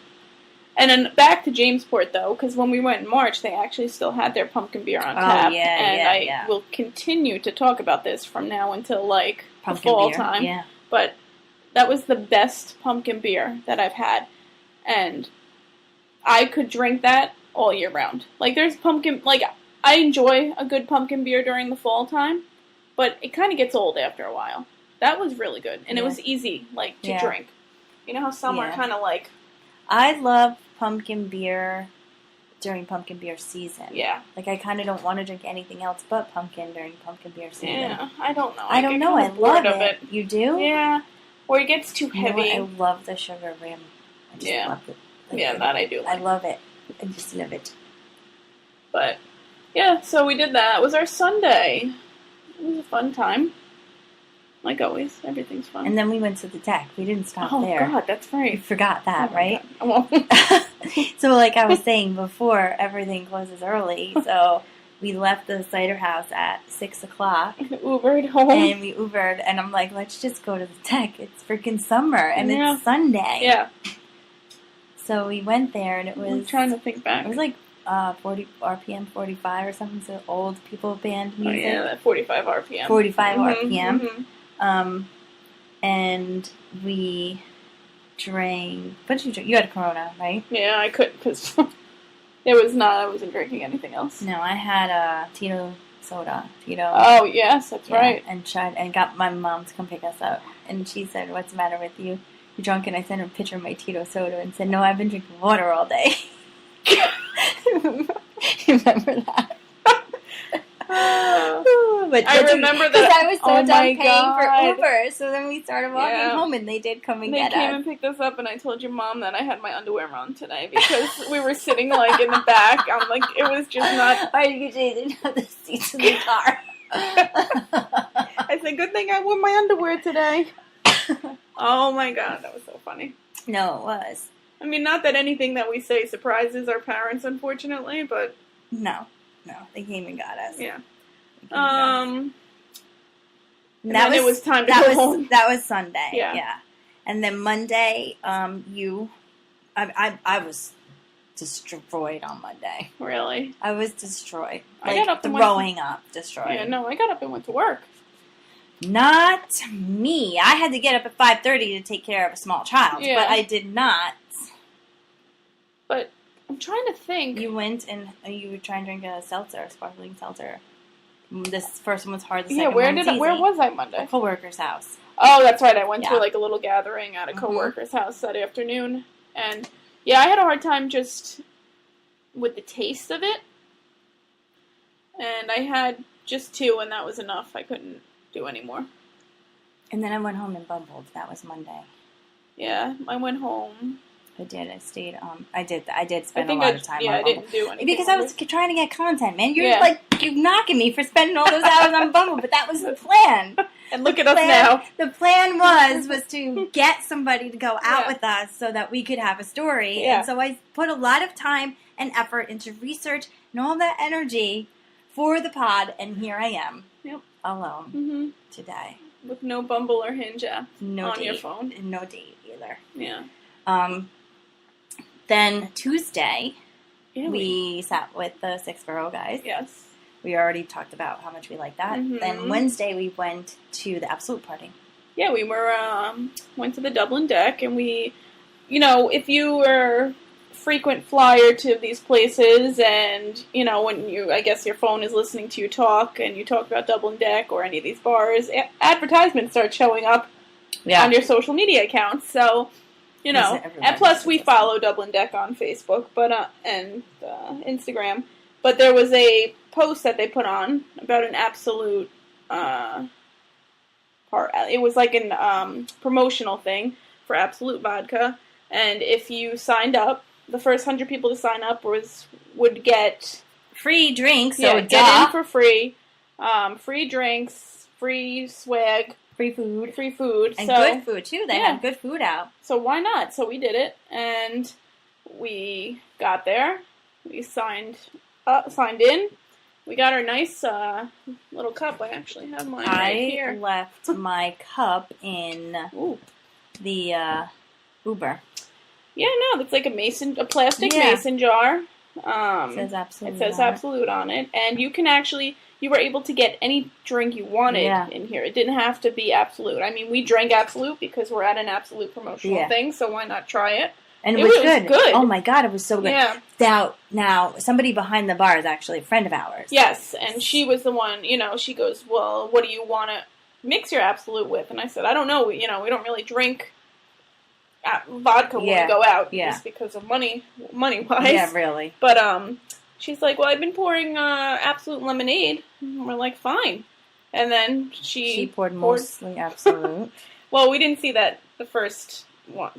And then back to Jamesport, though, because when we went in March, they actually still had their pumpkin beer on tap. And I will continue to talk about this from now until, the fall time. Yeah. But that was the best pumpkin beer that I've had. And I could drink that all year round. Like, there's pumpkin... Like, I enjoy a good pumpkin beer during the fall time, but it kind of gets old after a while. That was really good. And it was easy, like, to drink. You know how some are kind of like... I love pumpkin beer during pumpkin beer season. Yeah. Like, I kind of don't want to drink anything else but pumpkin during pumpkin beer season. Yeah, I don't know. I don't know. I love it. You do? Yeah. Or it gets too heavy. I love the sugar rim. I just love it. Like, that I do like. I love it. I just love it. But, yeah, so we did that. It was our Sunday. It was a fun time. Like always, everything's fun. And then we went to the deck. We didn't stop there. Oh, God, that's right. You forgot that, right? Well. So, like I was saying before, everything closes early. So, we left the cider house at 6 o'clock. Ubered home. And we Ubered. And I'm like, let's just go to the deck. It's freaking summer. And it's Sunday. Yeah. So, we went there, and it was... I'm trying to think back. It was like 40 RPM 45 or something. So, old people band music. Oh, yeah, that 45 RPM. 45 RPM. Mm-hmm. And we drank... What did you drink? You had a Corona, right? Yeah, I couldn't because I wasn't drinking anything else. No, I had a Tito soda. Tito. Oh, yes, that's right. And got my mom to come pick us up. And she said, "What's the matter with you? You're drunk?" And I sent her a picture of my Tito soda and said, "No, I've been drinking water all day." Remember that? But I remember that. Because I was so done paying for Uber. So then we started walking home, and they did come and get us. They came and picked us up, and I told your mom that I had my underwear on today because we were sitting like in the back. I'm like, it was just not. Why did you say they didn't have the seats in the car? I said, good thing I wore my underwear today. Oh my God, that was so funny. No, it was. I mean, not that anything that we say surprises our parents, unfortunately, but no, they came and got us. Yeah. And then it was time to go home. That was Sunday. Yeah. And then Monday, I was destroyed on Monday. Really? I was destroyed. I got up throwing up, destroyed. Yeah, no, I got up and went to work. Not me. I had to get up at 5:30 to take care of a small child, but I did not. But I'm trying to think. You went and you were trying to drink a sparkling seltzer. This first one was hard. The second one was easy. Where was I Monday? A coworker's house. Oh, that's right. I went to like a little gathering at a coworker's house that afternoon, and I had a hard time just with the taste of it. And I had just 2, and that was enough. I couldn't do any more. And then I went home and bumbled. That was Monday. Yeah, I went home. I did. I stayed. I did spend a lot of time on Bumble. I didn't do anything. Because I was trying to get content, man. You're you're knocking me for spending all those hours on Bumble, but that was the plan. And look at us now. The plan was to get somebody to go out with us so that we could have a story. Yeah. And so I put a lot of time and effort into research and all that energy for the pod, and here I am. Yep. Alone today. With no Bumble or Hinge app on your phone. And no date either. Yeah. Then Tuesday, we sat with the 6-borough guys. Yes. We already talked about how much we like that. Mm-hmm. Then Wednesday, we went to the Absolute Party. Yeah, we went to the Dublin Deck, and we, if you were frequent flyer to these places, and, when I guess your phone is listening to you talk, and you talk about Dublin Deck or any of these bars, advertisements start showing up on your social media accounts, so... and plus we follow Dublin Deck on Facebook, and Instagram. But there was a post that they put on about an Absolute part. It was like an promotional thing for Absolute vodka, and if you signed up, the first 100 people to sign up would get free drinks. So get in for free, free drinks, free swag. Free food. And good food, too. They had good food out. So why not? So we did it, and we got there. We signed in. We got our nice little cup. I actually have mine right here. I left my cup in the Uber. Yeah, no, it's like a plastic mason jar. It says Absolute. It says Absolute on it, and you can actually... You were able to get any drink you wanted in here. It didn't have to be Absolute. I mean, we drank Absolute because we're at an Absolute promotional thing, so why not try it? And it was good. Good. Oh my God, it was so good. Yeah. Now, somebody behind the bar is actually a friend of ours. Yes, and she was the one, she goes, well, what do you want to mix your Absolute with? And I said, I don't know, we don't really drink vodka when we go out, just because of money-wise. Yeah, really. But, she's like, well, I've been pouring Absolute lemonade. And we're like, fine. And then she poured mostly Absolute. Well, we didn't see that the first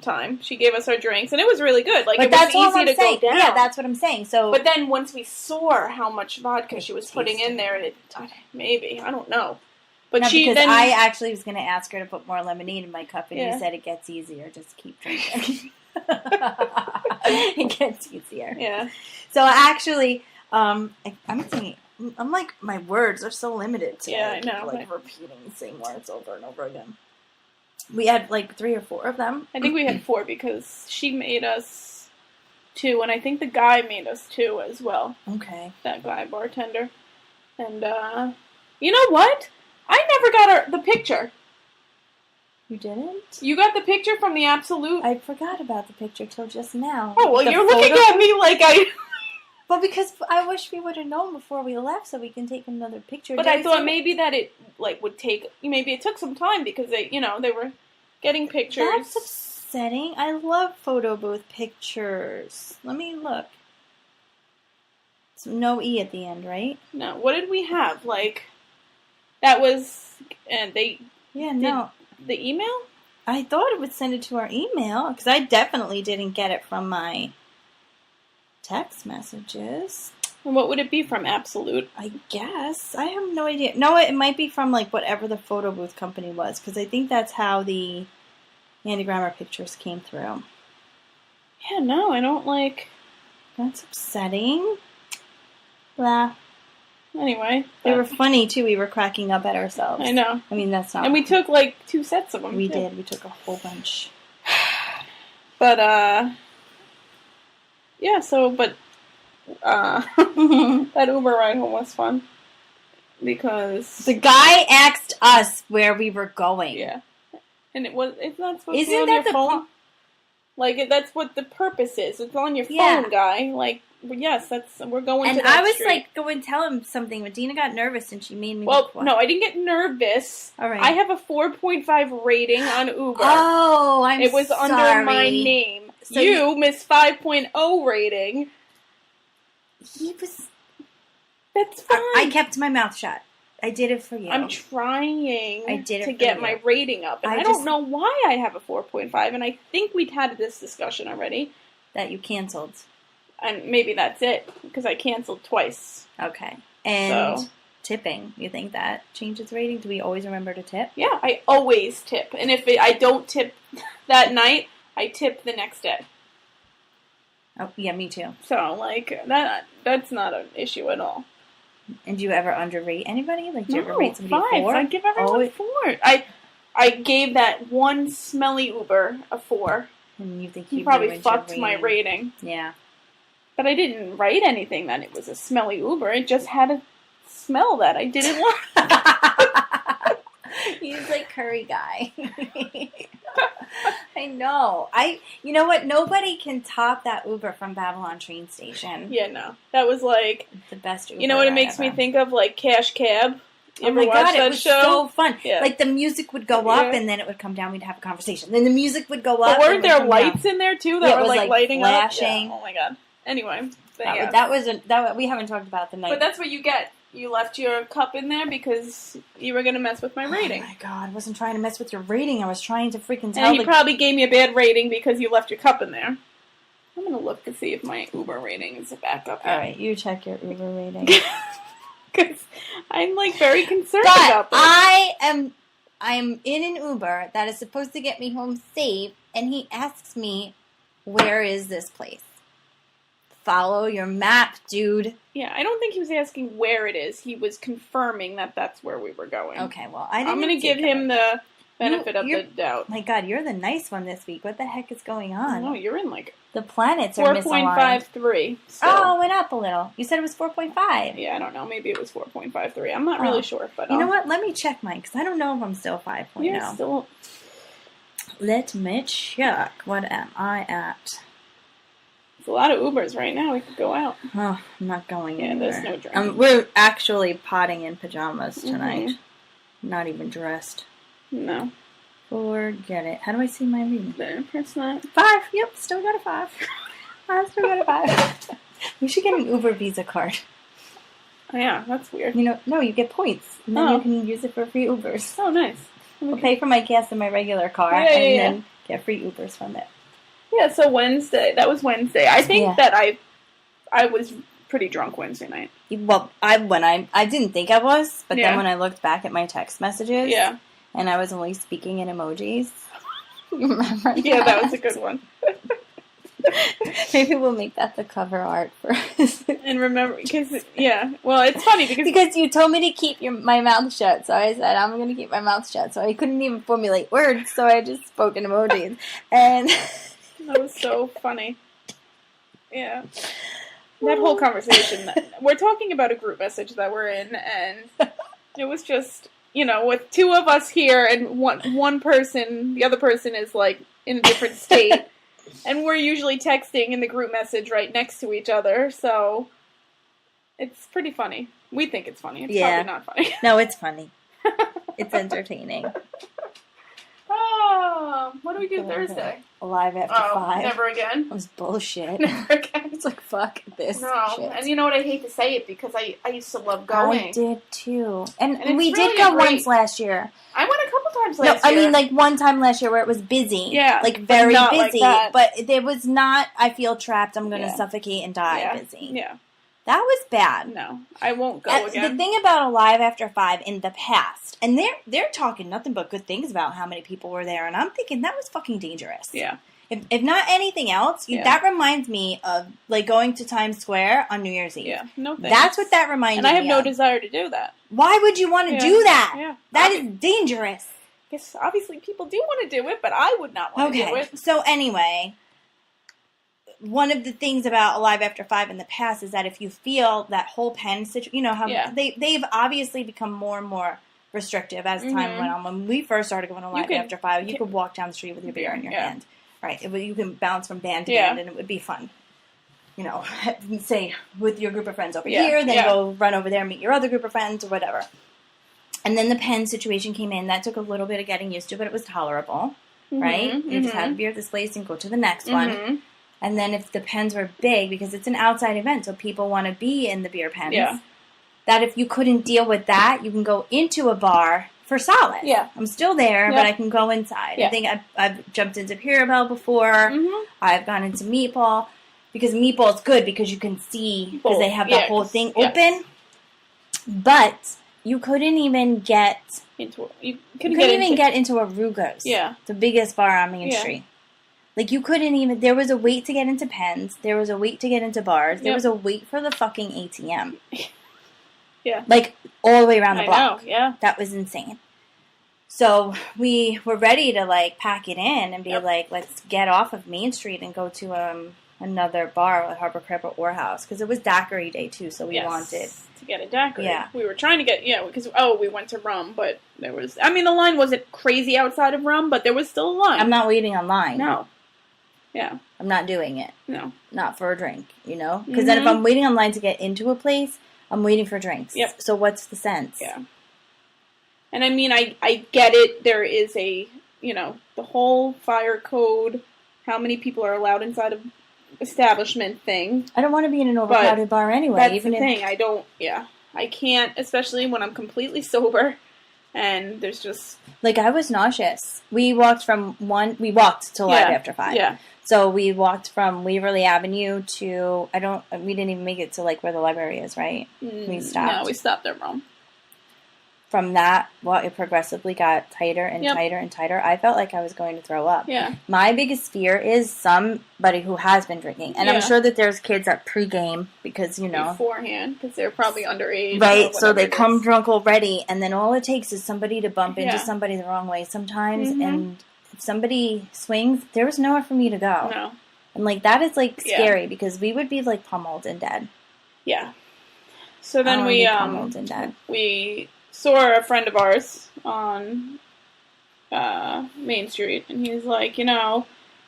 time. She gave us our drinks, and it was really good. Like, but it was easy to go down. Yeah, that's what I'm saying. So, but then once we saw how much vodka she was putting in there, maybe, I don't know. But no, because I actually was going to ask her to put more lemonade in my cup, and you said it gets easier. Just keep drinking. It gets easier. Yeah. So actually, I'm thinking, I'm like, my words are so limited to I know. Like repeating the same words over and over again. We had like 3 or 4 of them. I think we had 4 because she made us 2, and I think the guy made us 2 as well. Okay. That guy, bartender. And, you know what? I never got the picture. You didn't? You got the picture from the Absolute? I forgot about the picture till just now. Oh, well, you're looking at me like I... Well, because I wish we would have known before we left so we can take another picture. But I thought maybe that it, would take... Maybe it took some time because they were getting pictures. That's upsetting. I love photo booth pictures. Let me look. So no E at the end, right? No. What did we have? That was... And they... Yeah, no. The email? I thought it would send it to our email, because I definitely didn't get it from my text messages. And what would it be from, Absolute? I guess. I have no idea. No, it might be from, whatever the photo booth company was, because I think that's how the Andy Grammer pictures came through. Yeah, no, I don't That's upsetting. Blah. Anyway. They were funny, too. We were cracking up at ourselves. I know. I mean, that's not... And we took, 2 sets of them, We too. did. We took a whole bunch. But, yeah, that Uber ride home was fun. Because... The guy asked us where we were going. Yeah. And it's not supposed to be Isn't on that your the phone. That's what the purpose is. It's on your phone, guy. Yes, we're going to that And I was street. going to tell him something, but Dina got nervous and she made me... Well, no, I didn't get nervous. All right. I have a 4.5 rating on Uber. Oh, I'm sorry. It was under my name. So you, Miss 5.0 rating. He was... That's fine. I kept my mouth shut. I did it for you. I'm trying to get my rating up. And I don't know why I have a 4.5, and I think we'd had this discussion already. That you canceled. And maybe that's it, because I canceled twice. Okay. And tipping. You think that changes rating? Do we always remember to tip? Yeah, I always tip. And if I don't tip that night, I tip the next day. Oh, yeah, me too. So, that's not an issue at all. And do you ever underrate anybody? Do you ever rate somebody 5. 4? I give everyone 4. I gave that one smelly Uber a 4. And you think he probably fucked my rating. Yeah. But I didn't write anything that it was a smelly Uber. It just had a smell that I didn't want. He's like curry guy. I know. You know what? Nobody can top that Uber from Babylon train station. Yeah, no. That was the best Uber. You know what it makes me think of? Cash Cab. You ever watch that it was show? So fun. Yeah. The music would go up and then it would come down. We'd have a conversation. Then the music would go up. But weren't there lights in there too that were lighting flashing. up? Yeah. Oh my god. Anyway, we haven't talked about the night. But that's what you get. You left your cup in there because you were going to mess with my rating. Oh my god, I wasn't trying to mess with your rating. I was trying to freaking tell. And he probably gave me a bad rating because you left your cup in there. I'm going to look to see if my Uber rating is back up. All right, you check your Uber rating. Because I'm very concerned about this. I'm in an Uber that is supposed to get me home safe, and he asks me, "Where is this place?" Follow your map, dude. Yeah, I don't think he was asking where it is. He was confirming that that's where we were going. Okay, well, I'm going to give him the benefit of the doubt. My God, you're the nice one this week. What the heck is going on? No, you're in the planets are misaligned. 4.53. Oh, it went up a little. You said it was 4.5. Yeah, I don't know. Maybe it was 4.53. I'm not really sure, but you know what? Let me check mine because I don't know if I'm still 5.0. You're still. Let me check. What am I at? It's a lot of Ubers right now. We could go out. Oh, I'm not going anywhere. There's no driving. We're actually potting in pajamas tonight. Not even dressed. No. Forget it. How do I see my reading? There, press that. 5. Yep, still got a 5. I still got a 5. We should get an Uber Visa card. Oh, yeah, that's weird. No, you get points. And then you can use it for free Ubers. Oh, nice. I'll pay for my gas in my regular car then get free Ubers from it. Yeah, so Wednesday. That was Wednesday. I think that I was pretty drunk Wednesday night. Well, I didn't think I was, but then when I looked back at my text messages, and I was only speaking in emojis. You remember? Yeah, that was a good one. Maybe we'll make that the cover art for us. And remember, well, it's funny because you told me to keep my mouth shut, so I said I'm going to keep my mouth shut. So I couldn't even formulate words, so I just spoke in emojis, and that was so funny. Yeah, that whole conversation. We're talking about a group message that we're in, and it was just with 2 of us here and one person, the other person is like in a different state. And we're usually texting in the group message right next to each other, so it's pretty funny. We think it's funny. It's probably not funny. No, it's funny. It's entertaining. Oh, what do we do Thursday? Alive After 5. Never again? It was bullshit. Never again. It's like, fuck this shit. And you know what? I hate to say it because I used to love going. I did too. And really we did go once last year. I went a couple times last year. I mean, like one time last year where it was busy. Yeah. Like very busy. Like but it was not, I feel trapped, I'm going to suffocate and die busy. Yeah. That was bad. No, I won't go again. The thing about Alive After 5 in the past, and they're talking nothing but good things about how many people were there, and I'm thinking that was fucking dangerous. Yeah. If not anything else, that reminds me of like going to Times Square on New Year's Eve. Yeah, no thanks. That's what that reminds me of. And I have no desire to do that. Why would you want to do that? Yeah. That is dangerous. Yes, obviously people do want to do it, but I would not want to do it. So anyway, one of the things about Alive After 5 in the past is that if you feel that whole pen situation, how they've obviously become more and more restrictive as time went on. When we first started going Alive After 5, you could walk down the street with your beer in your hand. Right, you can bounce from band to band, and it would be fun. Say with your group of friends over here, then go run over there and meet your other group of friends or whatever. And then the pen situation came in. That took a little bit of getting used to, but it was tolerable, right? You just had beer at this place and go to the next one. And then if the pens were big, because it's an outside event, so people want to be in the beer pens, that if you couldn't deal with that, you can go into a bar for solace. Yeah. I'm still there, but I can go inside. I think I've jumped into Pirabelle before. I've gone into Meatball. Because Meatball's good because you can see, because they have the whole thing open. But you couldn't even get into a Rugo's. Yeah. The biggest bar on Main Street. Like, you couldn't even, there was a wait to get into pens. There was a wait to get into bars. There was a wait for the fucking ATM. Yeah. Like, all the way around the block. I know, yeah. That was insane. So, we were ready to, like, pack it in and be like, let's get off of Main Street and go to another bar, like Harbor Crab or House. Because it was daiquiri day, too, so we wanted to get a daiquiri. Yeah. We were trying to get, because, we went to Rum, but there was, the line wasn't crazy outside of Rum, but there was still a line. I'm not waiting online. No. Yeah. I'm not doing it. No. Not for a drink, Because then if I'm waiting online to get into a place, I'm waiting for drinks. Yep. So what's the sense? Yeah. And I mean, I get it. There is a, the whole fire code, how many people are allowed inside of establishment thing. I don't want to be in an overcrowded bar anyway. That's the thing. I can't, especially when I'm completely sober. And there's just... Like, I was nauseous. We walked to Live After 5. Yeah. So we walked from Waverly Avenue to, we didn't even make it to, like, where the library is, right? We stopped. No, we stopped there, Mom. From that, it progressively got tighter and tighter and tighter. I felt like I was going to throw up. Yeah. My biggest fear is somebody who has been drinking. And I'm sure that there's kids at pregame because, beforehand, because they're probably underage. Right, so they come drunk already, and then all it takes is somebody to bump into somebody the wrong way sometimes, and if somebody swings, there was nowhere for me to go. No. And, like, that is, like, scary because we would be, like, pummeled and dead. Yeah. So then pummeled and dead. We saw a friend of ours on Main Street, and he's like,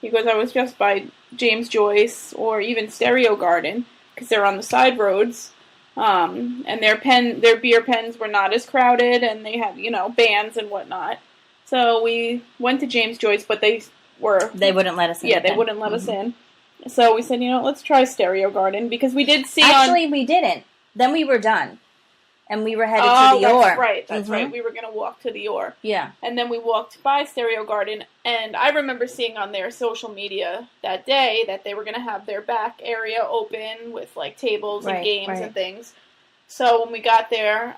He goes, I was just by James Joyce or even Stereo Garden, because they're on the side roads. And their beer pens were not as crowded, and they had, bands and whatnot. So we went to James Joyce, but they wouldn't let us in. Yeah, they wouldn't let us in. So we said, let's try Stereo Garden, because we did see we didn't. Then we were done. And we were headed to the Ore. That's right. We were going to walk to the Ore. Yeah. And then we walked by Stereo Garden, and I remember seeing on their social media that day that they were going to have their back area open with, like, tables and games and things. So when we got there,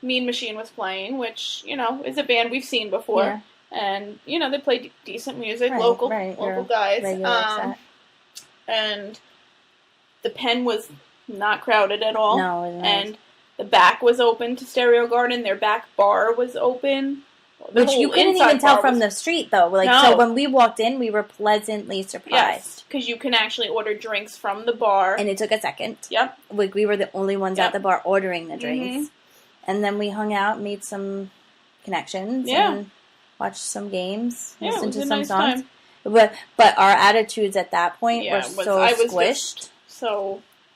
Mean Machine was playing, which, is a band we've seen before. Yeah. And, they play decent music, local guys. And the pen was not crowded at all. No, it was nice. And the back was open to Stereo Garden. Their back bar was open. Which you couldn't even tell from the street, though. So when we walked in, we were pleasantly surprised. Yes, because you can actually order drinks from the bar. And it took a second. Yep. We were the only ones at the bar ordering the drinks. And then we hung out, made some connections, and watched some games, listened to some songs. But our attitudes at that point were so squished.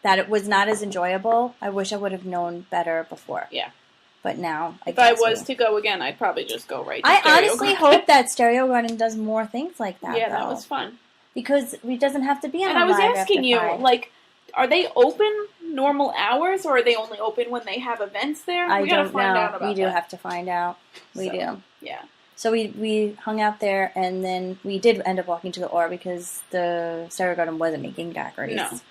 That it was not as enjoyable. I wish I would have known better before. Yeah. But now, if I was to go again, I'd probably just go right to I Stereo honestly Garden. hope that Stereo Garden does more things like that, Yeah, that was fun. Because it doesn't have to be on And I was asking you, are they open normal hours, or are they only open when they have events there? I don't know. We do have to find out. We do. Yeah. So we hung out there, and then we did end up walking to the Ore because the Stereo Garden wasn't making daiquiris. No.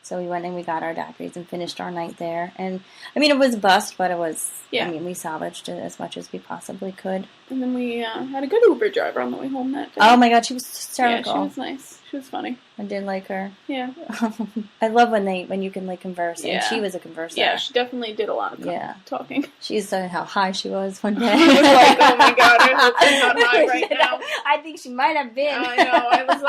So we went and we got our daiquiris and finished our night there. And, it was a bust, but it was, we salvaged it as much as we possibly could. And then we had a good Uber driver on the way home that day. Oh my God, she was hysterical. Yeah, she was nice. She was funny. I did like her. Yeah. I love when you can, converse. And she was a converser. Yeah, she definitely did a lot of talking. She said how high she was one day. I was like, oh my God, I hope she's not high right now. I think she might have been. I know. I was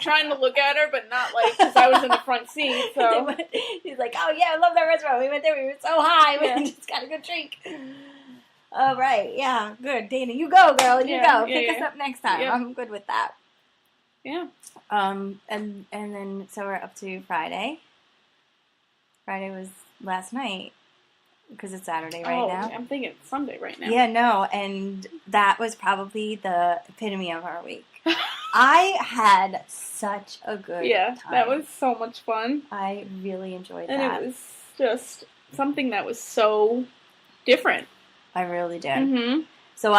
trying to look at her, but not because I was in the front seat. So she's like, oh yeah, I love that restaurant. We went there. We were so high. We just got a good drink. All right. Yeah. Good. Dana, you go, girl. You go. Pick us up next time. I'm good with that. Yeah. And then so we're up to Friday. Friday was last night because it's Saturday right now. I'm thinking it's Sunday right now. Yeah, no, and that was probably the epitome of our week. I had such a good time. That was so much fun. I really enjoyed that. And it was just something that was so different. I really did. Mm-hmm. So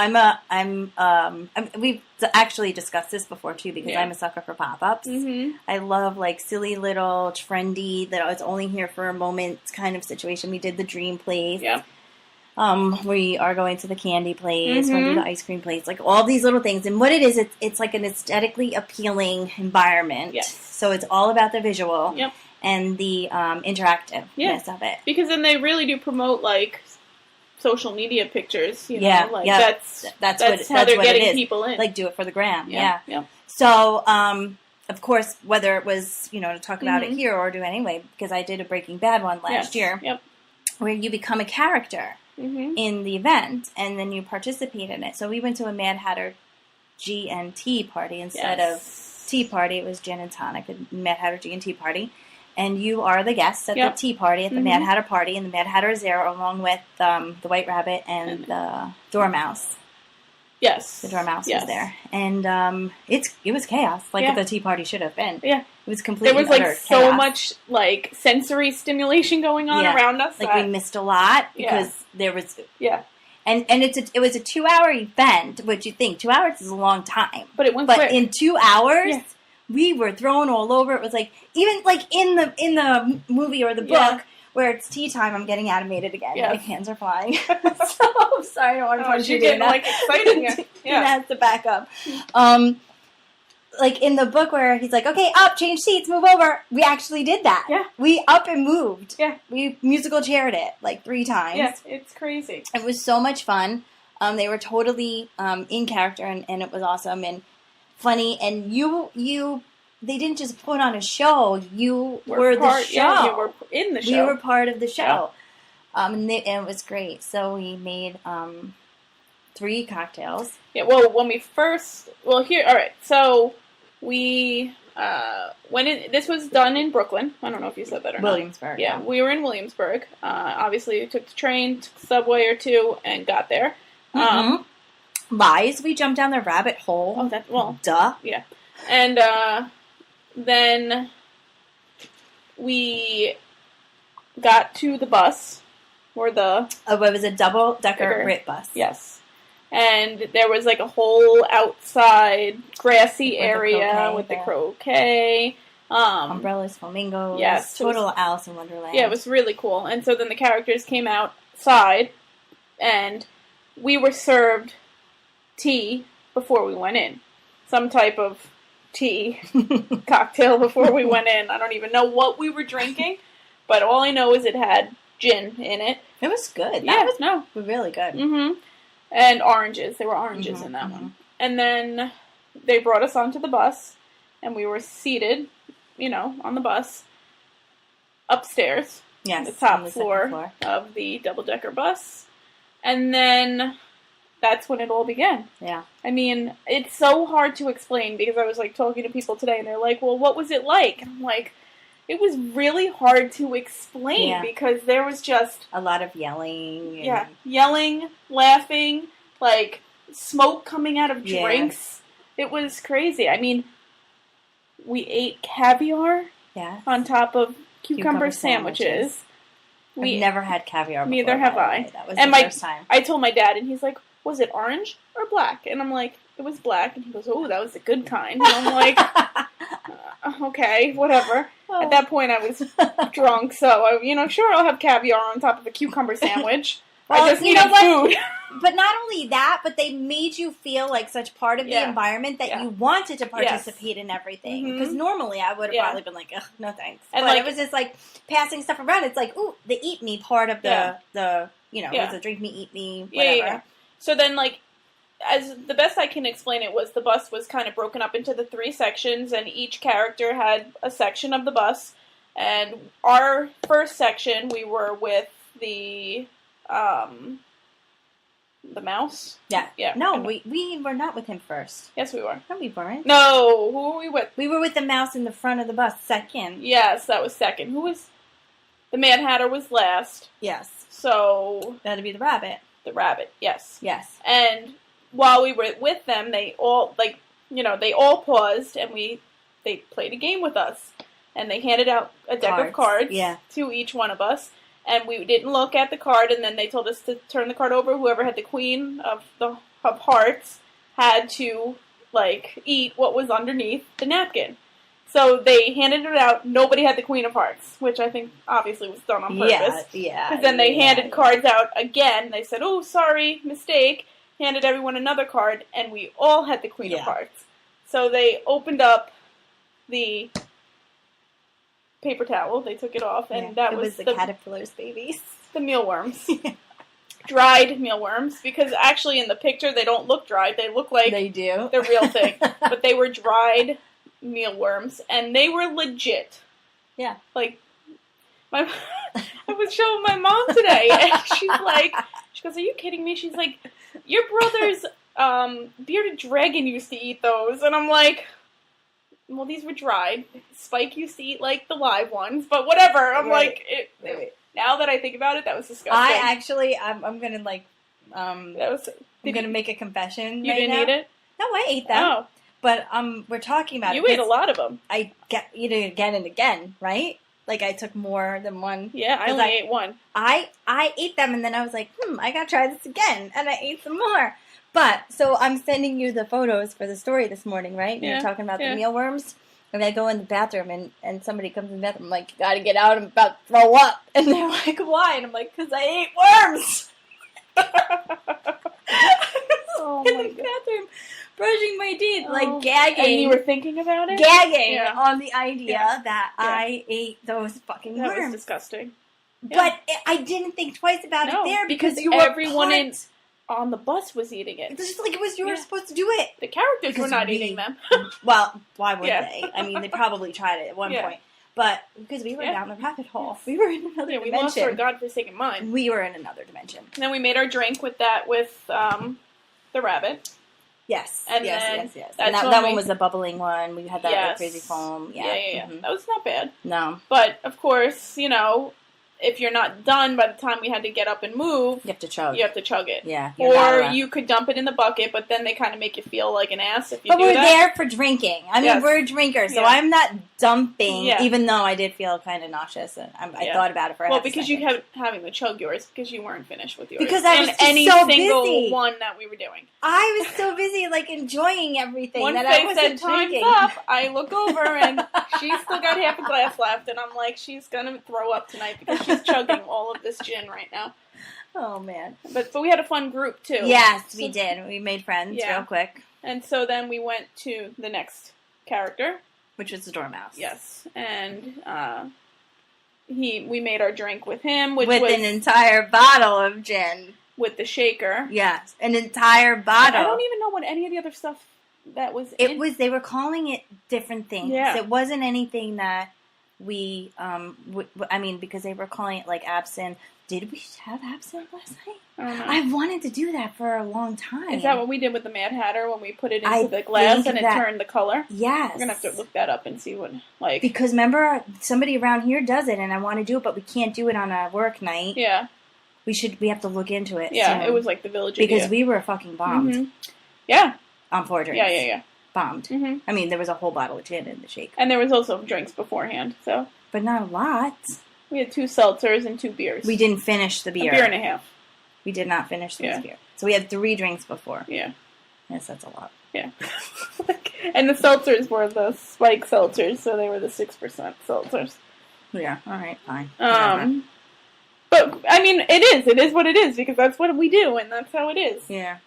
we've actually discussed this before too because I'm a sucker for pop-ups. Mm-hmm. I love silly little trendy that it's only here for a moment kind of situation. We did the dream place. Yeah. We are going to the candy place. We're going to do the ice cream place. All these little things. And what it is, it's like an aesthetically appealing environment. Yes. So it's all about the visual. Yep. And the interactiveness of it. Because then they really do promote social media pictures, that's how they're getting people in. Do it for the gram, yeah. So, of course, whether it was, to talk about it here or do it anyway, because I did a Breaking Bad one last year, where you become a character in the event, and then you participate in it. So we went to a Mad Hatter G&T party instead of tea party. It was gin and tonic, a Mad Hatter G&T party. And you are the guest at the tea party, at the Mad Hatter party, and the Mad Hatter is there along with the White Rabbit and the Dormouse. Yes. The Dormouse was there. And it was chaos, the tea party should have been. Yeah. It was completely There was so much sensory stimulation going on around us. We missed a lot because there was... Yeah. And it was a 2-hour event, which you think 2 hours is a long time. But it went quick. But in 2 hours... Yeah. We were thrown all over. It was even in the movie or the book where it's tea time, I'm getting animated again. Yes. My hands are flying. So I'm sorry, I don't want to punch you. You're getting excited. Yeah. Has to back up. In the book where he's like, okay, up, change seats, move over. We actually did that. Yeah. We up and moved. Yeah. We musical chaired it 3 times. Yeah, it's crazy. It was so much fun. They were totally in character and it was awesome. And funny, and they didn't just put on a show. You were the show. Yeah, you were in the show. We were part of the show. Yeah. And it was great. So we made 3 cocktails. Yeah, well, when we first... Well, here... All right, so we this was done in Brooklyn. I don't know if you said that or Williamsburg. not. Yeah, we were in Williamsburg. Obviously, we took the train, took the subway or two, and got there. Lies. We jumped down the rabbit hole. Oh, duh. Yeah, and then we got to the bus, or the... Oh, it was a double-decker RIT bus. Yes. And there was, like, a whole outside grassy area with the croquet. Umbrellas, flamingos. Yes. Total Alice in Wonderland. Yeah, it was really cool. And so then the characters came outside, and we were served tea before we went in. Some type of tea cocktail before we went in. I don't even know what we were drinking, but all I know is it had gin in it. It was good. That was really good. Mm-hmm. And oranges. There were oranges in that one. And then they brought us onto the bus, and we were seated, on the bus, upstairs. Yes, on the top floor of the double-decker bus. And then that's when it all began. Yeah. I mean, it's so hard to explain because I was, talking to people today, and they're like, well, what was it like? And I'm like, it was really hard to explain because there was just... a lot of yelling. Yeah, yelling, laughing, smoke coming out of drinks. It was crazy. I mean, we ate caviar on top of cucumber sandwiches. I've never had caviar before. Neither have I. That was the first time. I told my dad, and he's like, was it orange or black? And I'm like, it was black. And he goes, oh, that was the good kind. And I'm like, okay, whatever. Oh. At that point, I was drunk, so, sure, I'll have caviar on top of a cucumber sandwich. Well, I just needed food. But not only that, but they made you feel like such part of the environment that you wanted to participate in everything. Because normally I would have probably been like, ugh, no thanks. And but it was just passing stuff around. It's like, ooh, the eat me part of the it's a drink me, eat me, whatever. Yeah. So then, as the best I can explain it was the bus was kind of broken up into the 3 sections, and each character had a section of the bus. And our first section, we were with the mouse? Yeah. No, we were not with him first. Yes, we were. No, we weren't. No, who were we with? We were with the mouse in the front of the bus, second. Yes, that was second. Who was... The Mad Hatter was last. Yes. So... That'd be the rabbit. The rabbit, yes. Yes. And while we were with them, they all, they all paused, and they played a game with us. And they handed out a deck of cards to each one of us. And we didn't look at the card, and then they told us to turn the card over. Whoever had the queen of hearts had to, eat what was underneath the napkin. So they handed it out. Nobody had the queen of hearts, which I think obviously was done on purpose. Yeah. Because then they handed cards out again. They said, oh, sorry, mistake. Handed everyone another card, and we all had the queen of hearts. So they opened up the... paper towel. They took it off, and that was the caterpillars' babies. The mealworms. Dried mealworms, because actually in the picture they don't look dried. They look like they do. The real thing. But they were dried mealworms, and they were legit. Yeah. I was showing my mom today, and she goes, are you kidding me? She's like, your brother's bearded dragon used to eat those. And I'm like... Well, these were dried. Spike used to eat, the live ones, but whatever. I'm now that I think about it, that was disgusting. I'm gonna, I'm gonna make a confession. You didn't eat it? No, I ate them. Oh. But, we're talking about You ate a lot of them. I eat it again and again, right? I took more than one. Yeah, I only ate one. I ate them, and then I was like, I gotta try this again, and I ate some more. But, so I'm sending you the photos for the story this morning, right? You're talking about the mealworms. And I go in the bathroom, and somebody comes in the bathroom. I'm like, you gotta get out. I'm about to throw up. And they're like, why? And I'm like, because I ate worms. In the bathroom, brushing my teeth, gagging. And you were thinking about it? Gagging on the idea that I ate those fucking worms. That was disgusting. But I didn't think twice about it there because you everyone on the bus was eating it. It's just like it was you were supposed to do it. The characters were not eating them. Well, why would they? I mean, they probably tried it at one point. But because we were down the rabbit hole. We were in another dimension. We lost our godforsaken mind. We were in another dimension. And then we made our drink with the rabbit. Yes. And yes. And that one was the bubbling one. We had that crazy foam. Yeah. Mm-hmm. That was not bad. No. But, of course, if you're not done by the time we had to get up and move, you have to chug. You have to chug it. Yeah. Or you could dump it in the bucket, but then they kind of make you feel like an ass if you do that. But we're there for drinking. I mean, we're drinkers, so I'm not dumping, even though I did feel kind of nauseous. And I thought about it for a Well, because you kept having to chug yours because you weren't finished with yours. Because I was any so single busy. one that we were doing. I was so busy, enjoying everything. Once that they I wasn't said time's drinking. up, I look over and she's still got half a glass left, and I'm like, she's gonna throw up tonight because she's chugging all of this gin right now. Oh man! But we had a fun group too. Yes, we did. We made friends real quick. And so then we went to the next character, which was the Dormouse. Yes, and we made our drink with him, which was an entire bottle of gin with the shaker. Yes, an entire bottle. I don't even know what any of the other stuff that was. They were calling it different things. Yeah. It wasn't anything that we because they were calling it absinthe. Did we have absinthe last night? I don't know. I've wanted to do that for a long time. Is that what we did with the Mad Hatter when we put it into the glass and it turned the color? Yes. We're going to have to look that up and see what, Because remember, somebody around here does it and I want to do it, but we can't do it on a work night. Yeah. We have to look into it. Yeah, it was like the Village because idea. we were fucking bombed. Mm-hmm. Yeah. On 4 drinks. Yeah. Bombed. Mm-hmm. I mean, there was a whole bottle of gin in the shake. And there was also drinks beforehand, so. But not a lot. We had 2 seltzers and 2 beers. We didn't finish the beer. A beer and a half. We did not finish this beer. So we had 3 drinks before. Yeah. Yes, that's a lot. Yeah. And the seltzers were the spike seltzers, so they were the 6% seltzers. Yeah, alright, fine. But, I mean, it is what it is, because that's what we do, and that's how it is. Yeah.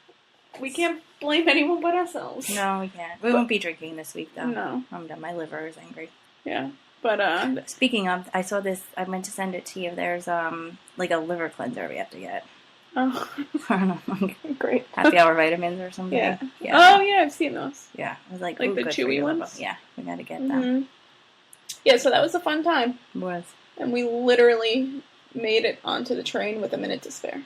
We can't blame anyone but ourselds. No, we can't. We won't be drinking this week, though. No. I'm done. My liver is angry. Yeah. But, speaking of, I saw this, I meant to send it to you. There's, a liver cleanser we have to get. Oh. I don't know. Great. Happy Hour vitamins or something. Yeah. Oh, yeah, I've seen those. Yeah. I was like the chewy ones? Yeah, we gotta get them. Yeah, so that was a fun time. It was. And we literally made it onto the train with a minute to spare.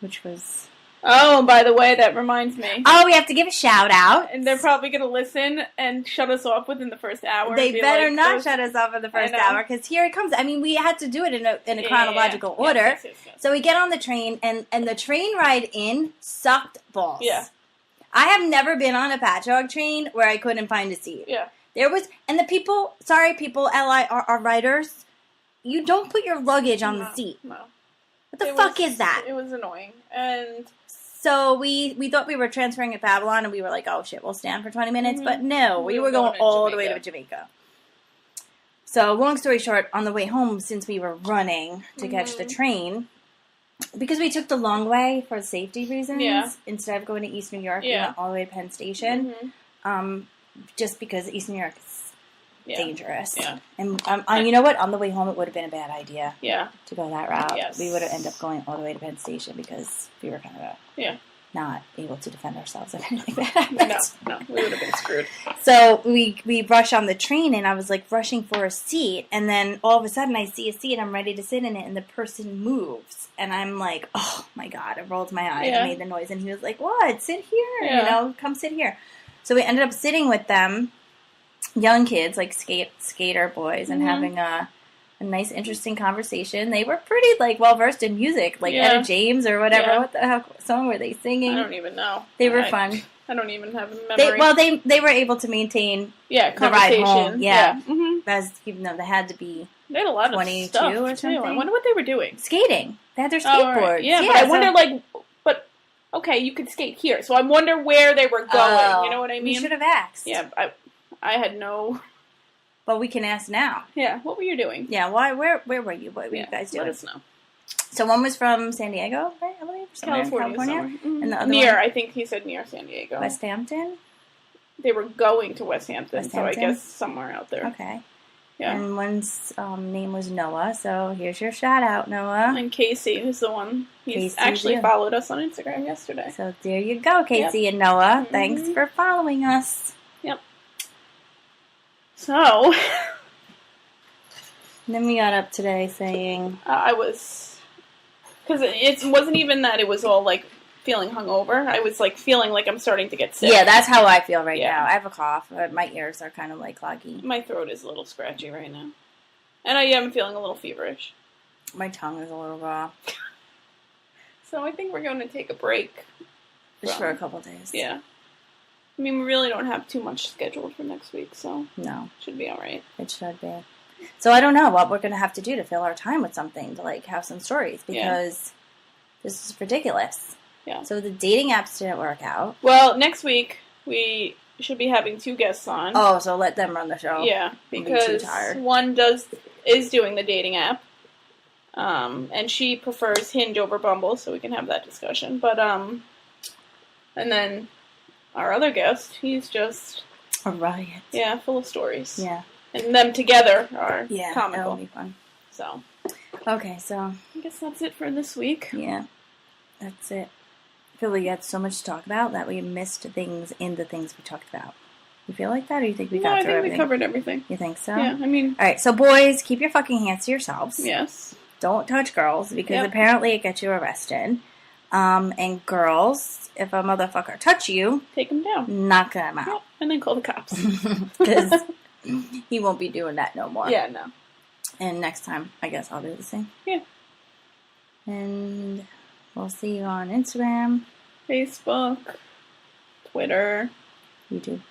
Which was... Oh, by the way, that reminds me. Oh, we have to give a shout out. And they're probably going to listen and shut us off within the first hour. They better not shut us off in the first hour, because here it comes. I mean, we had to do it in a chronological order. Yes. So we get on the train, and the train ride in sucked balls. Yeah. I have never been on a Patchogue train where I couldn't find a seat. Yeah. There was, and the people, our riders, you don't put your luggage on the seat. No. What the fuck is that? It was annoying. And... So we thought we were transferring at Babylon, and we were like, oh shit, we'll stand for 20 minutes. Mm-hmm. But no, we were going all the way to Jamaica. So long story short, on the way home, since we were running to catch the train, because we took the long way for safety reasons, instead of going to East New York, we went all the way to Penn Station, just because East New York is dangerous. Yeah. And you know what? On the way home, it would have been a bad idea to go that route. Yes. We would have ended up going all the way to Penn Station because we were kind of not able to defend ourselves if anything like that happened. No, we would have been screwed. So we rush on the train, and I was like rushing for a seat, and then all of a sudden I see a seat, I'm ready to sit in it, and the person moves, and I'm like, oh my god, I rolled my eyes and made the noise, and he was like, what? Sit here, come sit here. So we ended up sitting with them, young kids, like skater boys, and having a nice, interesting conversation. They were pretty, well versed in music, Etta James or whatever. Yeah. What the hell song were they singing? I don't even know. They were fun. I don't even have a memory. They were able to maintain the ride home. Yeah. Mm-hmm. Even though they had to be they had a lot 22 of stuff or something. Too. I wonder what they were doing. Skating. They had their skateboards. Right. Yeah, but I wonder, okay, you could skate here. So I wonder where they were going. You know what I mean? You should have asked. Yeah, I had no... But we can ask now. Yeah, what were you doing? Yeah, where were you? What were you guys doing? Let us know. So one was from San Diego, right? I believe. California. Mm-hmm. And the other near, one? I think he said near San Diego. West Hampton? They were going to West Hampton, so I guess somewhere out there. Okay. Yeah. And one's name was Noah, so here's your shout out, Noah. And Casey is the one. He's actually followed us on Instagram yesterday. So there you go, Casey and Noah. Mm-hmm. Thanks for following us. Yep. So... And then we got up today saying... I was... Because it wasn't even that it was all, feeling hungover. I was, like, feeling like I'm starting to get sick. Yeah, that's how I feel right now. I have a cough. My ears are kind of, like, cloggy. My throat is a little scratchy right now. And I am feeling a little feverish. My tongue is a little raw. So I think we're going to take a break. Just for a couple days. Yeah. I mean, we really don't have too much scheduled for next week, so... No. Should be alright. It should be. So I don't know what we're going to have to do to fill our time with something, to, like, have some stories, because this is ridiculous. Yeah. So the dating apps didn't work out. Well, next week, we should be having 2 guests on. Oh, so let them run the show. Yeah, because one is doing the dating app. And she prefers Hinge over Bumble, so we can have that discussion. But, and then our other guest, he's just... a riot. Yeah, full of stories. Yeah. And them together are comical. That'll be fun. So. Okay, so... I guess that's it for this week. Yeah. That's it. I feel we had so much to talk about that we missed things in the things we talked about. You feel like that, or you think we got through everything? I think we covered everything. You think so? Yeah, I mean... Alright, so boys, keep your fucking hands to yourselves. Yes. Don't touch girls, because apparently it gets you arrested. And girls, if a motherfucker touch you... take him down. Knock them out. Yep. And then call the cops. Because he won't be doing that no more. Yeah, no. And next time, I guess I'll do the same. Yeah. And we'll see you on Instagram. Facebook. Twitter. YouTube.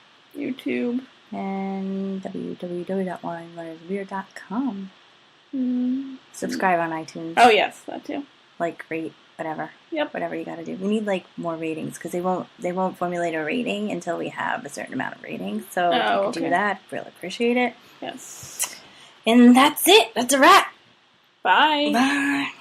And www.winerunnersweird.com. Subscribe on iTunes. Oh, yes, that too. Like, rate, whatever. Yep. Whatever you gotta do. We need, like, more ratings, because they won't formulate a rating until we have a certain amount of ratings. So if you could do that, really appreciate it. Yes. And that's it. That's a wrap. Bye. Bye.